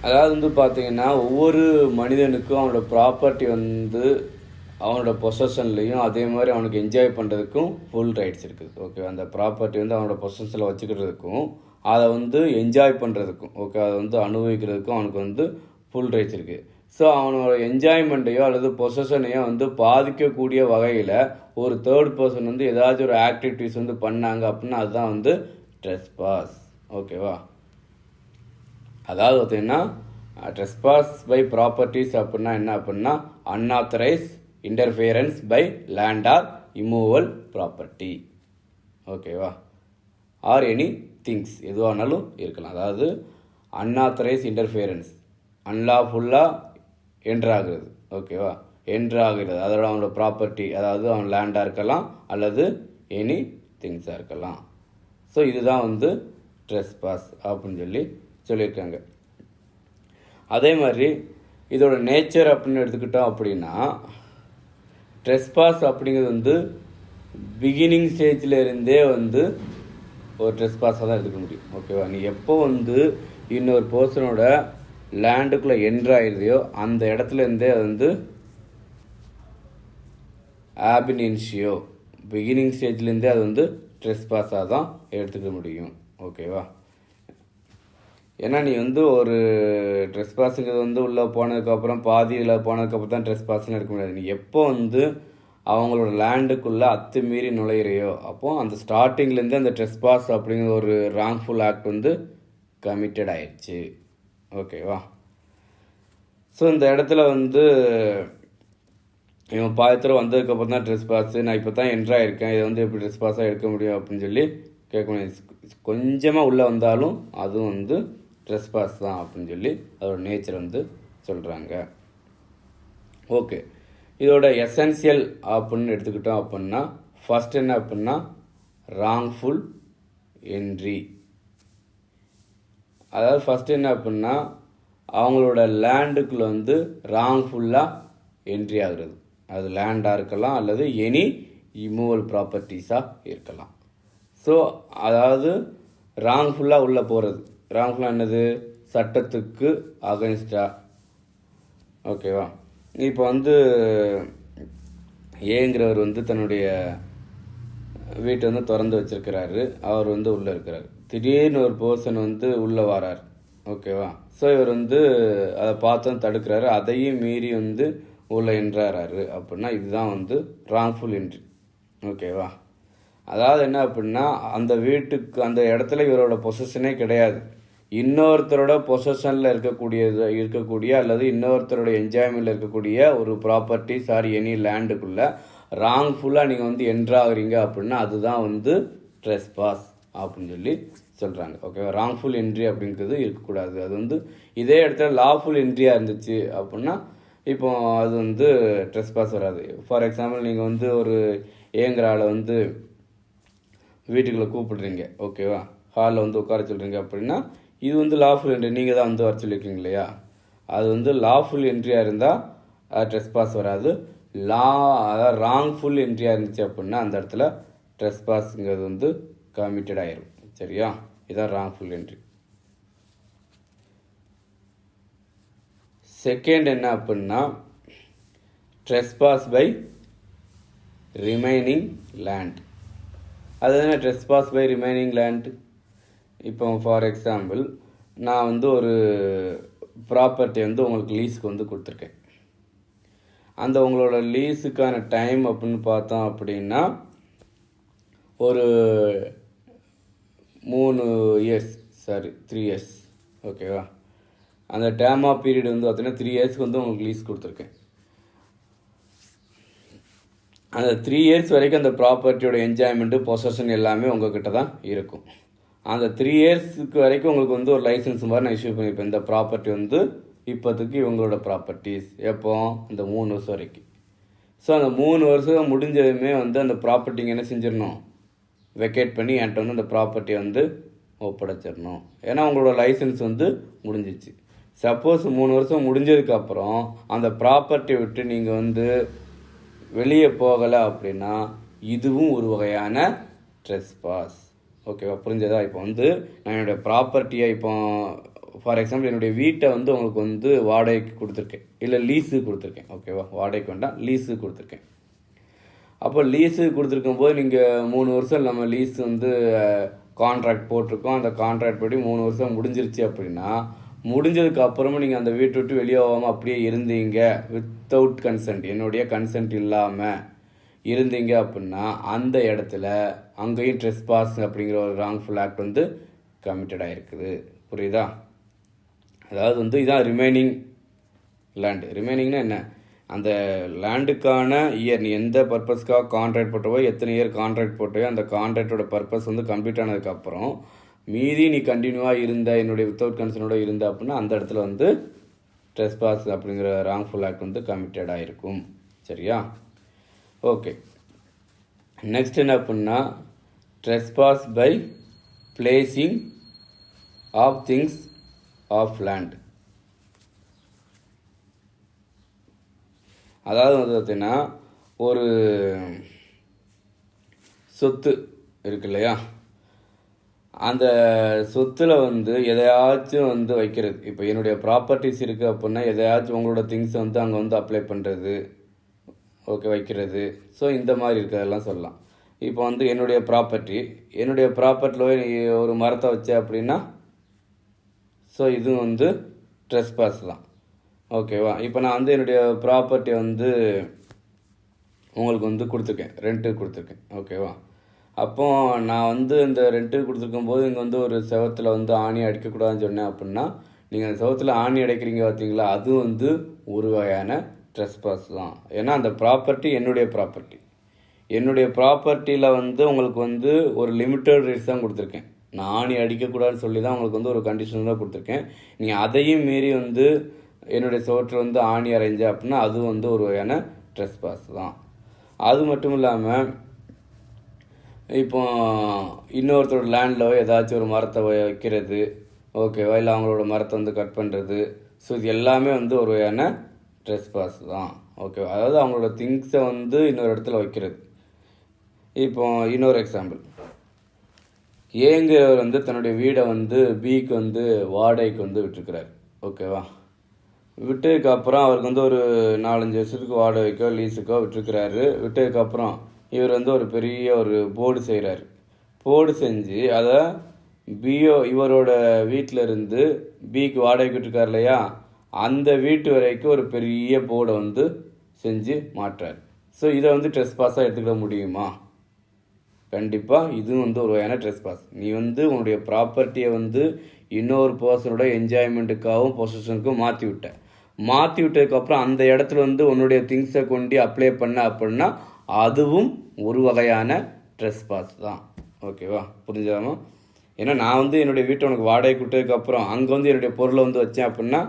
அதாவது வந்து பார்த்தீங்கன்னா ஒவ்வொரு மனிதனுக்கும் அவனோட ப்ராப்பர்ட்டி வந்து அவனோட பொசஷன்லேயும் அதே மாதிரி அவனுக்கு என்ஜாய் பண்ணுறதுக்கும் ஃபுல் ரைட்ஸ் இருக்குது. ஓகே, அந்த ப்ராப்பர்ட்டி வந்து அவனோட பொசஷனில் வச்சுக்கிறதுக்கும் அதை வந்து என்ஜாய் பண்ணுறதுக்கும், ஓகே, அதை வந்து அனுபவிக்கிறதுக்கும் அவனுக்கு வந்து ஃபுல் ரைட்ஸ் இருக்குது. ஸோ அவனோட என்ஜாய்மெண்ட்டையோ அல்லது பொசஷனையோ வந்து பாதிக்கக்கூடிய வகையில் ஒரு தேர்ட் பர்சன் வந்து ஏதாச்சும் ஒரு ஆக்டிவிட்டிஸ் வந்து பண்ணாங்க அப்படின்னா அதுதான் வந்து ட்ரெஸ்பாஸ். ஓகேவா, அதாவது பார்த்தீங்கன்னா ட்ரெஸ்பாஸ் பை ப்ராப்பர்ட்டிஸ் அப்படின்னா என்ன அப்படின்னா unauthorised interference by land or immovable property. ஓகேவா, ஆர் எனி திங்ஸ் எதுவானாலும் இருக்கலாம். அதாவது அன்ஆத்தரைஸ் இன்டர்ஃபியரன்ஸ், அன்லாஃபுல்லாக என்ட்ராகிறது. ஓகேவா, என்ட்ராகிறது அதோட அவனோட ப்ராப்பர்ட்டி, அதாவது அவன் லேண்டாக இருக்கலாம் அல்லது எனி திங்ஸாக இருக்கலாம். ஸோ இதுதான் வந்து ட்ரெஸ்பாஸ் அப்படின்னு சொல்லியிருக்காங்க. அதே மாதிரி இதோட நேச்சர் அப்படின்னு எடுத்துக்கிட்டோம் அப்படின்னா ட்ரெஸ்பாஸ் அப்படிங்கிறது வந்து பிகினிங் ஸ்டேஜில் இருந்தே வந்து ஒரு ட்ரெஸ்பாஸாக தான் எடுத்துக்க முடியும். ஓகேவா, நீ எப்போ வந்து இன்னொரு பர்சனோட லேண்டுக்குள்ளே என்ட்ராயிருதையோ அந்த இடத்துல இருந்தே அது வந்து ஆபினின்ஷியோ பிகினிங் ஸ்டேஜ்லேருந்தே அது வந்து ட்ரெஸ்பாஸாக தான் எடுத்துக்க முடியும். ஓகேவா, ஏன்னா நீ வந்து ஒரு ட்ரெஸ்பாஸுங்கிறது வந்து உள்ளே போனதுக்கப்புறம் பாதியில் போனதுக்கப்புறம் தான் ட்ரெஸ்பாஸ்ன்னு எடுக்க முடியாது. நீ எப்போ வந்து அவங்களோட லேண்டுக்குள்ளே அத்துமீறி நுழையிறையோ அப்போது அந்த ஸ்டார்டிங்லேருந்து அந்த ட்ரெஸ்பாஸ் அப்படிங்கிற ஒரு ராங்ஃபுல் ஆக்ட் வந்து கமிட்டட் ஆயிடுச்சு. ஓகேவா, ஸோ இந்த இடத்துல வந்து இவன் பாயத்தில் வந்ததுக்கப்புறம் தான் ட்ரெஸ்பாஸு, நான் இப்போ தான் என்ட்ராயிருக்கேன், இதை வந்து எப்படி ட்ரெஸ்பாஸாக எடுக்க முடியும் அப்படின்னு கேட்க முடியாது. கொஞ்சமாக உள்ளே வந்தாலும் அதுவும் வந்து ட்ரெஸ்பாஸ் தான் அப்படின்னு அதோட நேச்சர் வந்து சொல்கிறாங்க. ஓகே, இதோட எசென்சியல் அப்படின்னு எடுத்துக்கிட்டோம் அப்படின்னா ஃபர்ஸ்ட் என்ன அப்படின்னா ராங்ஃபுல் என்ட்ரி. அதாவது ஃபர்ஸ்ட் என்ன அப்படின்னா அவங்களோட லேண்டுக்குள்ளே வந்து ராங்ஃபுல்லாக என்ட்ரி ஆகுறது. அது லேண்டாக இருக்கலாம் அல்லது எனி இமூவல் ப்ராப்பர்ட்டிஸாக இருக்கலாம். ஸோ அதாவது ராங்ஃபுல்லாக உள்ளே போகிறது. ராங்ஃபுல்லாக என்னது, சட்டத்துக்கு அகைன்ஸ்டாக. ஓகேவா, இப்போ வந்து ஏங்கிறவர் வந்து தன்னுடைய வீட்டை வந்து திறந்து வச்சிருக்கிறாரு, அவர் வந்து உள்ளே இருக்கிறார். திடீர்னு ஒரு பர்சன் வந்து உள்ளே வரார். ஓகேவா, ஸோ இவர் வந்து அதை பார்த்து தடுக்கிறாரு. அதையும் மீறி வந்து உள்ள என்ட்ராகிறாரு அப்படின்னா இதுதான் வந்து ராங்ஃபுல் என்ட்ரி. ஓகேவா? அதாவது என்ன அப்படின்னா அந்த வீட்டுக்கு அந்த இடத்துல இவரோட பொசஷனே கிடையாது, இன்னொருத்தரோட பொசஷனில் இருக்கக்கூடிய அல்லது இன்னொருத்தரோட என்ஜாய்மெண்ட்டில் இருக்கக்கூடிய ஒரு ப்ராப்பர்ட்டி எனி லேண்டுக்குள்ளே ராங்ஃபுல்லாக நீங்கள் வந்து என்ட்ராகிறீங்க அப்படின்னா அதுதான் வந்து ட்ரெஸ்பாஸ் அப்படின்னு சொல்லி சொல்கிறாங்க. ஓகேவா? ராங்ஃபுல் என்ட்ரி அப்படிங்கிறது இருக்கக்கூடாது. அது வந்து இதே இடத்துல லாஃபுல் என்ட்ரியாக இருந்துச்சு அப்படின்னா இப்போ அது வந்து ட்ரெஸ்பாஸ் வராது. ஃபார் எக்ஸாம்பிள் நீங்கள் வந்து ஒரு ஏங்குற ஆளை வந்து வீட்டுக்குள்ளே கூப்பிடுறீங்க, ஓகேவா, ஹாலில் வந்து உட்கார சொல்கிறீங்க அப்படின்னா இது வந்து லாஃபுல் என்ட்ரி, நீங்கள் தான் வந்து வர சொல்லியிருக்கீங்க இல்லையா, அது வந்து லாஃபுல் என்ட்ரியாக இருந்தால் ட்ரெஸ்பாஸ் வராது. அதாவது ராங்ஃபுல் என்ட்ரியாக இருந்துச்சு அப்படின்னா அந்த இடத்துல ட்ரெஸ்பாஸுங்கிறது வந்து கமிட்டட் ஆயிரும். சரியா? இதான் ராங்ஃபுல் என்ட்ரி. செகண்ட் என்ன அப்படின்னா ட்ரெஸ்பாஸ் பை ரிமைனிங் லேண்ட். அது என்ன ட்ரெஸ்பாஸ் பை ரிமைனிங் லேண்ட்? இப்போ ஃபார் எக்ஸாம்பிள் நான் வந்து ஒரு ப்ராப்பர்ட்டி வந்து உங்களுக்கு லீஸுக்கு வந்து கொடுத்துருக்கேன். அந்த உங்களோட லீஸுக்கான டைம் அப்படின்னு பார்த்தோம் அப்படின்னா ஒரு 3 இயர்ஸ் 3 இயர்ஸ். ஓகேவா? அந்த டேர்ம் ஆஃப் பீரியட் வந்து பார்த்தீங்கன்னா 3 இயர்ஸ்க்கு வந்து உங்களுக்கு லீஸ் கொடுத்துருக்கேன். அந்த 3 இயர்ஸ் வரைக்கும் அந்த ப்ராப்பர்ட்டியோட என்ஜாய்மெண்ட்டு பொசஷன் எல்லாமே உங்ககிட்ட தான் இருக்கும். அந்த 3 இயர்ஸுக்கு வரைக்கும் உங்களுக்கு வந்து ஒரு லைசன்ஸ் மாதிரி நான் இஷ்யூ பண்ணியிருப்பேன். இந்த ப்ராப்பர்ட்டி வந்து இப்போதைக்கு இவங்களோட ப்ராப்பர்ட்டிஸ் எப்போ இந்த 3 வருஷம் வரைக்கும். ஸோ அந்த 3 வருஷம் முடிஞ்சதுமே வந்து அந்த ப்ராப்பர்ட்டிங்க என்ன செஞ்சிடணும், வெக்கேட் பண்ணி என்கிட்ட வந்து அந்த ப்ராப்பர்ட்டியை வந்து ஒப்படைச்சிடணும். ஏன்னா உங்களோட லைசன்ஸ் வந்து முடிஞ்சிச்சு. சப்போஸ் 3 வருஷம் முடிஞ்சதுக்கப்புறம் அந்த ப்ராப்பர்ட்டியை விட்டு நீங்கள் வந்து வெளியே போகலை அப்படின்னா இதுவும் ஒரு வகையான ட்ரெஸ்பாஸ். ஓகேவா? புரிஞ்சதா? இப்போ வந்து நான் என்னுடைய ப்ராப்பர்ட்டியை இப்போ ஃபார் எக்ஸாம்பிள் என்னுடைய வீட்டை வந்து உங்களுக்கு வந்து வாடகைக்கு கொடுத்துருக்கேன், இல்லை லீஸுக்கு கொடுத்துருக்கேன். ஓகேவா? வாடகைக்கு வேண்டாம், லீஸுக்கு கொடுத்துருக்கேன். அப்போ லீஸுக்கு கொடுத்துருக்கும் போது நீங்கள் 3 வருஷம் நம்ம லீஸ் வந்து கான்ட்ராக்ட் போட்டிருக்கோம். அந்த கான்ட்ராக்ட் படி 3 வருஷம் முடிஞ்சிருச்சு அப்படின்னா முடிஞ்சதுக்கு அப்புறமா நீங்கள் அந்த வீட்டை விட்டு வெளியே போகாமல் அப்படியே இருந்தீங்க, வித்தவுட் கன்சென்ட், என்னுடைய கன்சென்ட் இல்லாமல் இருந்தீங்க அப்படின்னா அந்த இடத்துல அங்கேயும் ட்ரெஸ்பாஸ் அப்படிங்கிற ஒரு ராங்ஃபுல் ஆக்ட் வந்து கமிட்டட் ஆகிருக்குது. புரியுதா? அதாவது வந்து இதான் ரிமைனிங் லேண்டு. ரிமைனிங்னா என்ன, அந்த லேண்டுக்கான இயர் நீ எந்த பர்பஸ்க்காக கான்ட்ராக்ட் போட்டவோ, எத்தனை இயர் கான்ட்ராக்ட் போட்டவோ அந்த கான்ட்ராக்டோட பர்பஸ் வந்து கம்ப்ளீட் ஆனதுக்கப்புறம் மீதி நீ கண்டினியூவாக இருந்த என்னுடைய வித்தவுட் கன்சர்னோட இருந்த அப்படின்னா அந்த இடத்துல வந்து ட்ரெஸ்பாஸ் அப்படிங்கிற ராங்ஃபுல் ஆக்ட் வந்து கமிட்டட் ஆகிருக்கும். சரியா? ஓகே. நெக்ஸ்ட் என்ன அப்படின்னா trespass by placing of things of land. அதாவது வந்து பார்த்தீங்கன்னா ஒரு சொத்து இருக்கு இல்லையா, அந்த சொத்தில் வந்து எதையாச்சும் வந்து வைக்கிறது. இப்போ என்னுடைய ப்ராப்பர்ட்டிஸ் இருக்குது அப்படின்னா எதையாச்சும் உங்களோட திங்ஸை வந்து அங்கே வந்து அப்ளை பண்ணுறது, ஓகே, வைக்கிறது. ஸோ இந்த மாதிரி இருக்கிறதெல்லாம் சொல்லலாம். இப்போ வந்து என்னுடைய ப்ராப்பர்ட்டியில் ஒரு மரத்தை வச்சேன் அப்படின்னா ஸோ இதுவும் வந்து ட்ரெஸ்பாஸ் தான். ஓகேவா? இப்போ நான் வந்து என்னுடைய ப்ராப்பர்ட்டியை வந்து உங்களுக்கு வந்து கொடுத்துருக்கேன், ரெண்ட்டுக்கு கொடுத்துருக்கேன். ஓகேவா? அப்போ நான் வந்து இந்த ரெண்ட்டுக்கு கொடுத்துருக்கும் போது இங்கே வந்து ஒரு செவத்தில் வந்து ஆணி அடிக்கக்கூடாதுன்னு சொன்னேன் அப்படின்னா நீங்கள் அந்த செவத்தில் ஆணி அடைக்கிறீங்க பார்த்தீங்களா, அது வந்து ஒரு வகையான ட்ரெஸ்பாஸ் தான். ஏன்னா அந்த ப்ராப்பர்ட்டி என்னுடைய ப்ராப்பர்ட்டியில் வந்து உங்களுக்கு வந்து ஒரு லிமிட்டட் ரேட்ஸ் தான் கொடுத்துருக்கேன். நான் ஆணி அடிக்கக்கூடாதுன்னு சொல்லி தான் உங்களுக்கு வந்து ஒரு கண்டிஷன் தான் கொடுத்துருக்கேன். நீங்கள் அதையும் மீறி வந்து என்னுடைய செவத்தில் வந்து ஆணி அரைஞ்ச அப்படின்னா அது வந்து ஒரு வகையான ட்ரெஸ்பாஸ் தான். அது மட்டும் இல்லாமல் இப்போ இன்னொருத்தரோட லேண்டில் ஏதாச்சும் ஒரு மரத்தை வைக்கிறது, ஓகேவா, இல்லை அவங்களோட மரத்தை வந்து கட் பண்ணுறது, ஸோ இது எல்லாமே வந்து ஒரு வகையான ட்ரெஸ்பாஸ் தான். ஓகேவா? அதாவது அவங்களோட திங்ஸை வந்து இன்னொரு இடத்துல வைக்கிறது. இப்போ இன்னொரு எக்ஸாம்பிள், ஏங்கிறவர் வந்து தன்னுடைய வீடை வந்து பிக்கு வந்து வாடகைக்கு வந்து விட்டுருக்கிறார். ஓகேவா? விட்டதுக்கப்புறம் அவருக்கு வந்து ஒரு 4-5 வருஷத்துக்கு வாடகைக்கோ லீஸுக்கோ விட்டுருக்கிறாரு. விட்டதுக்கப்புறம் இவர் வந்து ஒரு பெரிய ஒரு போர்டு செய்கிறாரு. போர்டு செஞ்சு அதை இவரோட வீட்டில் இருந்து பிக்கு வாடகைக்கு விட்டுருக்காரு இல்லையா, அந்த வீட்டு வரைக்கும் ஒரு பெரிய போர்டை வந்து செஞ்சு மாட்டுறாரு. ஸோ இதை வந்து ட்ரெஸ்பாஸாக எடுத்துக்கிட முடியுமா? கண்டிப்பாக இதுவும் வந்து ஒரு வகையான ட்ரெஸ்பாஸ். நீ வந்து உன்னுடைய ப்ராப்பர்ட்டியை வந்து இன்னொரு பர்சனோட என்ஜாய்மெண்ட்டுக்காகவும் பொசிஷனுக்கும் மாற்றி விட்டதுக்கப்புறம் அந்த இடத்துல வந்து உன்னுடைய திங்ஸை கொண்டு அப்ளை பண்ண அப்படின்னா அதுவும் ஒரு வகையான ட்ரெஸ்பாஸ் தான். ஓகேவா? புரிஞ்சாமா? ஏன்னா நான் வந்து என்னுடைய வீட்டை உனக்கு வாடகை கொடுத்ததுக்கப்புறம் அங்கே வந்து என்னுடைய பொருளை வந்து வச்சேன் அப்படின்னா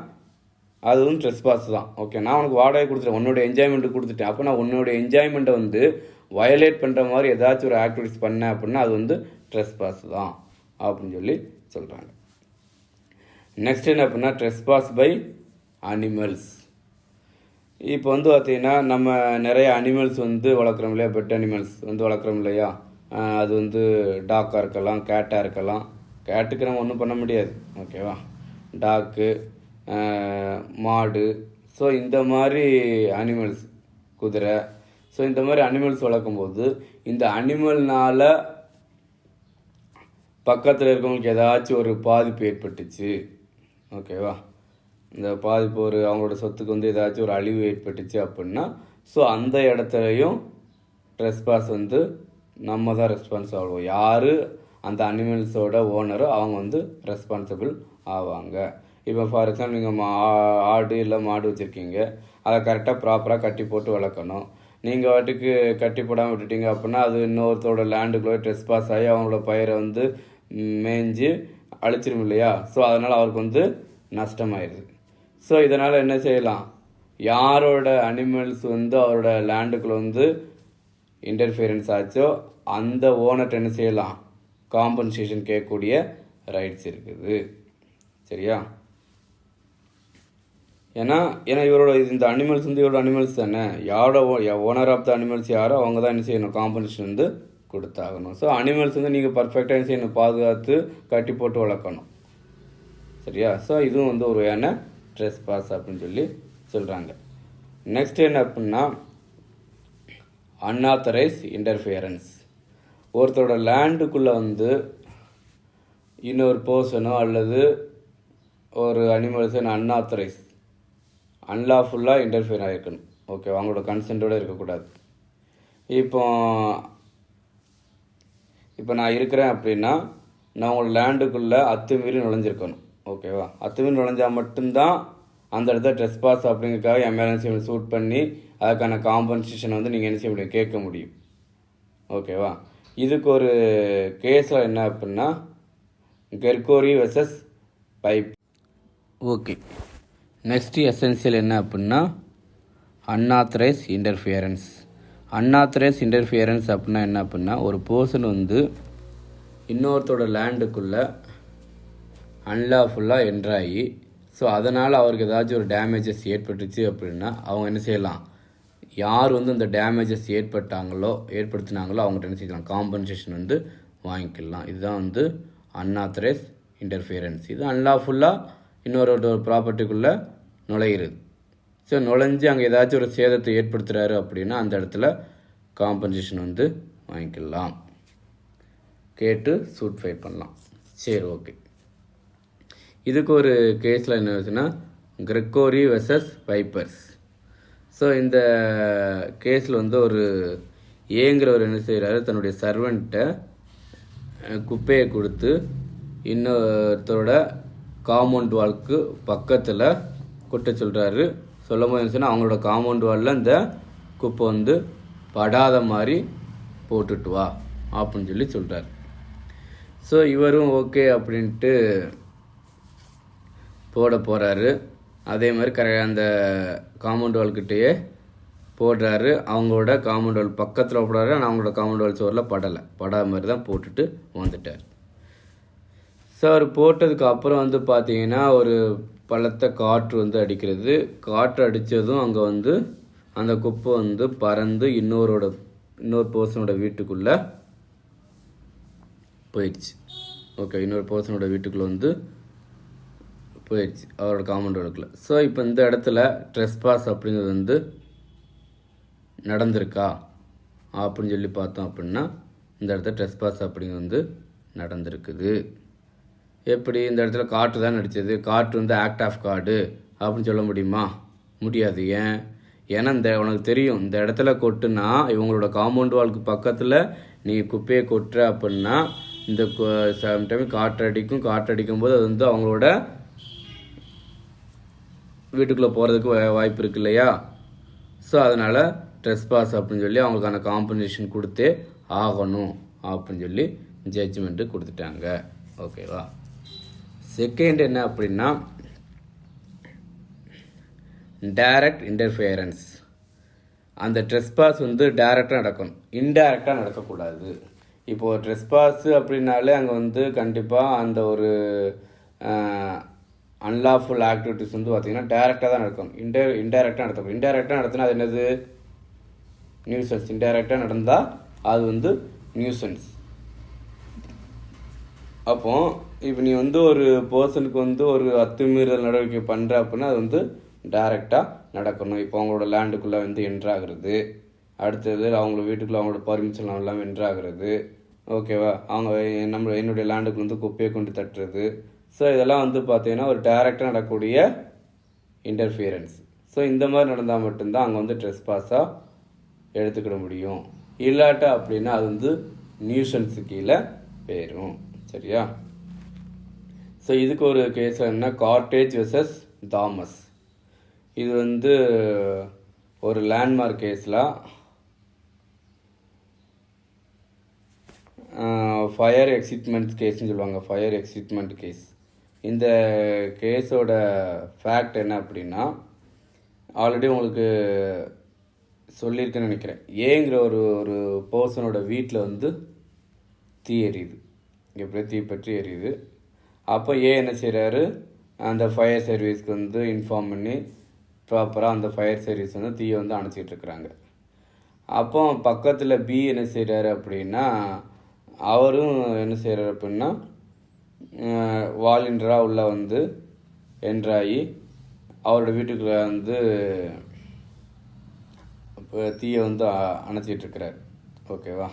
அதுவும் ட்ரெஸ்பாஸ் தான். ஓகே, நான் உனக்கு வாடகை கொடுத்துட்டேன், உன்னோட என்ஜாய்மெண்ட்டு கொடுத்துட்டேன். அப்போ நான் உன்னோட என்ஜாய்மெண்ட்டை வந்து வயலேட் பண்ணுற மாதிரி ஏதாச்சும் ஒரு ஆக்டிவிட்டிஸ் பண்ணேன் அப்படின்னா அது வந்து ட்ரெஸ்பாஸ் தான் அப்படின்னு சொல்லி சொல்கிறாங்க. நெக்ஸ்ட் என்ன அப்படின்னா ட்ரெஸ்பாஸ் பை அனிமல்ஸ். இப்போ வந்து பார்த்தீங்கன்னா நம்ம நிறைய அனிமல்ஸ் வந்து வளர்க்குறோம் இல்லையா, பெட் அனிமல்ஸ் வந்து வளர்க்குறோம் இல்லையா. அது வந்து டாக்காக இருக்கலாம், கேட்டாக இருக்கலாம். கேட்டுக்கு நம்ம ஒன்றும் பண்ண முடியாது. ஓகேவா? டாக்கு, மாடு, ஸோ இந்த மாதிரி அனிமல்ஸ், குதிரை, ஸோ இந்த மாதிரி அனிமல்ஸ் வளர்க்கும்போது இந்த அனிமல்னால் பக்கத்தில் இருக்கவங்களுக்கு ஏதாச்சும் ஒரு பாதிப்பு ஏற்பட்டுச்சு. ஓகேவா? இந்த பாதிப்பு ஒரு அவங்களோட சொத்துக்கு வந்து ஏதாச்சும் ஒரு அழிவு ஏற்பட்டுச்சு அப்படின்னா ஸோ அந்த இடத்துலையும் ட்ரெஸ்பாஸ் வந்து நம்ம தான் ரெஸ்பான்ஸ் ஆகும். யார் அந்த அனிமல்ஸோட ஓனரோ அவங்க வந்து ரெஸ்பான்சிபிள் ஆவாங்க. இப்போ ஃபார் எக்ஸாம்பிள் நீங்கள் ஆடு இல்லை மாடு வச்சுருக்கீங்க, அதை கரெக்டாக ப்ராப்பராக கட்டி போட்டு வளர்க்கணும். நீங்கள் வாட்டுக்கு கட்டி போடாமல் விட்டுட்டீங்க அப்படின்னா அது இன்னொருத்தரோட லேண்டுக்குள்ளே ட்ரெஸ்பாஸ் ஆகி அவங்களோட பயிரை வந்து மேய்ஞ்சி அழிச்சிடும் இல்லையா. ஸோ அதனால் அவருக்கு வந்து நஷ்டமாயிருது. ஸோ இதனால் என்ன செய்யலாம், யாரோட அனிமல்ஸ் வந்து அவரோட லேண்டுக்குள்ளே வந்து இன்டர்ஃபியரன்ஸ் ஆச்சோ அந்த ஓனர்கிட்ட என்ன செய்யலாம், காம்பன்சேஷன் கேட்கக்கூடிய ரைட்ஸ் இருக்குது. சரியா? ஏன்னா இவரோட இந்த அனிமல்ஸ் வந்து இவரோட அனிமல்ஸ் தானே, யாரோட ஓனர் ஆஃப் த அனிமல்ஸ் யாரோ அவங்க தான் என்ன செய்யணும், காம்பன்சேஷன் வந்து கொடுத்தாகணும். ஸோ அனிமல்ஸ் வந்து நீங்கள் பர்ஃபெக்டாக என்ன செய்யணும், பாதுகாத்து கட்டி போட்டு வளர்க்கணும். சரியா? ஸோ இதுவும் வந்து ஒரு வகையான ட்ரெஸ்பாஸ் அப்படின்னு சொல்லி சொல்கிறாங்க. நெக்ஸ்ட் என்ன அப்படின்னா அன்ஆத்தரைஸ் இன்டர்ஃபியரன்ஸ். ஒருத்தரோட லேண்டுக்குள்ளே வந்து இன்னொரு பர்சனோ அல்லது ஒரு அனிமல்ஸை அன்ஆத்தரைஸ் அன்லாஃபுல்லாக இன்டர்ஃபியர் ஆகிருக்கணும். ஓகே, அவங்களோட கன்சென்ட்டோடு இருக்கக்கூடாது. இப்போ நான் இருக்கிறேன் அப்படின்னா நான் உங்களோட லேண்டுக்குள்ளே அத்துமீறி நுழைஞ்சிருக்கணும். ஓகேவா? அத்துமீறி நுழைஞ்சால் மட்டும்தான் அந்த இடத்துல ட்ரெஸ்பாஸ் அப்படிங்கிறதுக்காக எமர்ஜென்சி சூட் பண்ணி அதுக்கான காம்பன்சேஷன் வந்து நீங்கள் என்ன செய்ய முடியும், கேட்க முடியும். ஓகேவா? இதுக்கு ஒரு கேஸில் என்ன அப்படின்னா Gregory versus Piper. Okay, next essential என்ன அப்படின்னா அன்ஆத்தரைஸ் இன்டர்ஃபியரன்ஸ். அன்ஆத்தரைஸ் இன்டர்ஃபியரன்ஸ் அப்படின்னா என்ன அப்படின்னா ஒரு பர்சன் வந்து இன்னொருத்தோட லேண்டுக்குள்ளே அன்லாஃபுல்லாக என்ட்ராகி ஸோ அதனால் அவருக்கு ஏதாச்சும் ஒரு டேமேஜஸ் ஏற்பட்டுச்சு அப்படின்னா அவங்க என்ன செய்யலாம், யார் வந்து அந்த டேமேஜஸ் ஏற்படுத்தினாங்களோ அவங்கள்ட்ட என்ன செய்யலாம், காம்பன்சேஷன் வந்து வாங்கிக்கலாம். இதுதான் வந்து அன்ஆத்தரைஸ் இன்டர்ஃபியரன்ஸ். இது அன்லாஃபுல்லாக இன்னொரு ப்ராப்பர்ட்டிக்குள்ளே நுழையிறது. ஸோ நுழைஞ்சு அங்கே ஏதாச்சும் ஒரு சேதத்தை ஏற்படுத்துகிறாரு அப்படின்னா அந்த இடத்துல காம்பன்சேஷன் வந்து வாங்கிக்கலாம், கேட்டு சூட் ஃபைட் பண்ணலாம். சரி, ஓகே. இதுக்கு ஒரு கேஸில் என்ன ஆச்சுன்னா கிரெகோரி வெர்சஸ் வைப்பர்ஸ். ஸோ இந்த கேஸில் வந்து ஒரு ஏங்கிறவர் என்ன செய்கிறாரு, தன்னுடைய சர்வெண்ட்டை குப்பையை கொடுத்து இன்னொருத்தரோட காம்பவுண்ட் வாலுக்கு பக்கத்தில் கொட்ட சொல்கிறாரு. சொல்லும் போது என்ன சொன்னால் அவங்களோட காம்பவுண்ட் வாலில் இந்த குப்பை வந்து படாத மாதிரி போட்டுட்டு வா அப்படின்னு சொல்லி சொல்கிறார். ஸோ இவரும் ஓகே அப்படின்ட்டு போட போகிறாரு. அதே மாதிரி அந்த காம்பவுண்ட் வால்கிட்டேயே போடுறாரு. அவங்களோட காம்பவுண்ட் வால் பக்கத்தில் போடுறாரு, ஆனால் அவங்களோட காம்பவுண்ட் வால் சோரில் படாத மாதிரி தான் போட்டுட்டு வந்துட்டார். ஸோ அவர் போட்டதுக்கு அப்புறம் வந்து பார்த்தீங்கன்னா ஒரு பலத்த காற்று வந்து அடிக்கிறது. காற்று அடித்ததும் அங்கே வந்து அந்த குப்பை வந்து பறந்து இன்னொரு பர்சனோட வீட்டுக்குள்ளே போயிடுச்சு. ஓகே, இன்னொரு பர்சனோட வீட்டுக்குள்ளே வந்து போயிடுச்சு அவரோட காம்பவுண்ட் வாலுக்குள்ள. ஸோ இப்போ இந்த இடத்துல ட்ரெஸ்பாஸ் அப்படிங்கிறது வந்து நடந்திருக்கா அப்படின்னு சொல்லி பார்த்தோம் அப்படின்னா இந்த இடத்துல ட்ரெஸ்பாஸ் அப்படிங்கிறது வந்து நடந்திருக்குது. எப்படி, இந்த இடத்துல காற்று தான் நடித்தது, காற்று வந்து ஆக்ட் ஆஃப் காடு அப்படின்னு சொல்ல முடியுமா? முடியாது. ஏன், ஏன்னா உனக்கு தெரியும் இந்த இடத்துல கொட்டுனா இவங்களோட காம்பவுண்ட் வாலுக்கு பக்கத்தில் நீ குப்பையை கொட்டுற அப்படின்னா இந்த சம்டைம் காற்றடிக்கும் போது அது வந்து அவங்களோட வீட்டுக்குள்ளே போகிறதுக்கு வாய்ப்பு இருக்கு இல்லையா. ஸோ அதனால் ட்ரெஸ்பாஸ் அப்படின்னு சொல்லி அவங்களுக்கான காம்பன்சேஷன் கொடுத்தே ஆகணும் அப்படின்னு சொல்லி ஜட்ஜ்மெண்ட்டு கொடுத்துட்டாங்க. ஓகேவா. செகண்ட் என்ன அப்படின்னா டைரக்ட் இன்டர்ஃபியரன்ஸ். அந்த ட்ரெஸ்பாஸ் வந்து டைரக்டாக நடக்கணும், இன்டைரக்டாக நடக்கக்கூடாது. இப்போது ட்ரெஸ்பாஸ் அப்படின்னாலே அங்கே வந்து கண்டிப்பாக அந்த ஒரு அன்லாஃபுல் ஆக்டிவிட்டிஸ் வந்து பார்த்திங்கன்னா டைரெக்டாக தான் நடக்கும், இன்டைரக்டாக நடத்தப்படும். இன்டைரக்டாக நடத்தினா அது என்னது, நியூசன்ஸ். இன்டைரக்டாக நடந்தால் அது வந்து நியூசன்ஸ். அப்போ இப்போ நீ வந்து ஒரு பர்சனுக்கு வந்து ஒரு அத்துமீறல் நடவடிக்கை பண்ணுற அப்படின்னா அது வந்து டைரெக்டாக நடக்கணும். இப்போ அவங்களோட லேண்டுக்குள்ளே வந்து என்ட்ராகிறது, அடுத்தது அவங்களோட வீட்டுக்குள்ளே அவங்களோட பர்மிஷன் எல்லாம் என்ட்ராகிறது. ஓகேவா. அவங்க என்னுடைய லேண்டுக்குள்ள வந்து குப்பையை கொண்டு தட்டுறது. ஸோ இதெல்லாம் வந்து பார்த்தீங்கன்னா ஒரு டைரெக்டாக நடக்கக்கூடிய இன்டர்ஃபியரன்ஸ். ஸோ இந்த மாதிரி நடந்தால் மட்டும்தான் அங்கே வந்து ட்ரெஸ்பாஸாக எடுத்துக்கிட முடியும். இல்லாட்டா அப்படின்னா அது வந்து நியூசன்ஸு கீழே போயிடும். சரியா. ஸோ இதுக்கு ஒரு கேஸ் என்ன, கார்டேஜ் வெர்சஸ் தாமஸ். இது வந்து ஒரு லேண்ட்மார்க் கேஸில் ஃபயர் எக்ஸிட்மெண்ட் கேஸ்ன்னு சொல்லுவாங்க, ஃபயர் எக்ஸிட்மெண்ட் கேஸ். இந்த கேஸோட ஃபேக்ட் என்ன அப்படின்னா, ஆல்ரெடி உங்களுக்கு சொல்லியிருக்கேன்னு நினைக்கிறேன். ஏங்கிற ஒரு பர்சனோட வீட்டில் வந்து தீ எரியுது, எப்படியோ தீப்பற்றி எரியுது. அப்போ என்ன செய்கிறாரு, அந்த ஃபயர் சர்வீஸ்க்கு வந்து இன்ஃபார்ம் பண்ணி ப்ராப்பராக அந்த ஃபயர் சர்வீஸ் வந்து தீயை வந்து அணைச்சிட்டு இருக்கிறாங்க. அப்போ பக்கத்தில் பி என்ன செய்கிறாரு அப்படின்னா, அவரும் என்ன செய்கிறாரு அப்படின்னா வாலண்டியரா உள்ள வந்து என்ட்ராகி அவரோட வீட்டுக்குள்ளே வந்து தீயை வந்து அணைச்சிட்ருக்கிறார். ஓகேவா.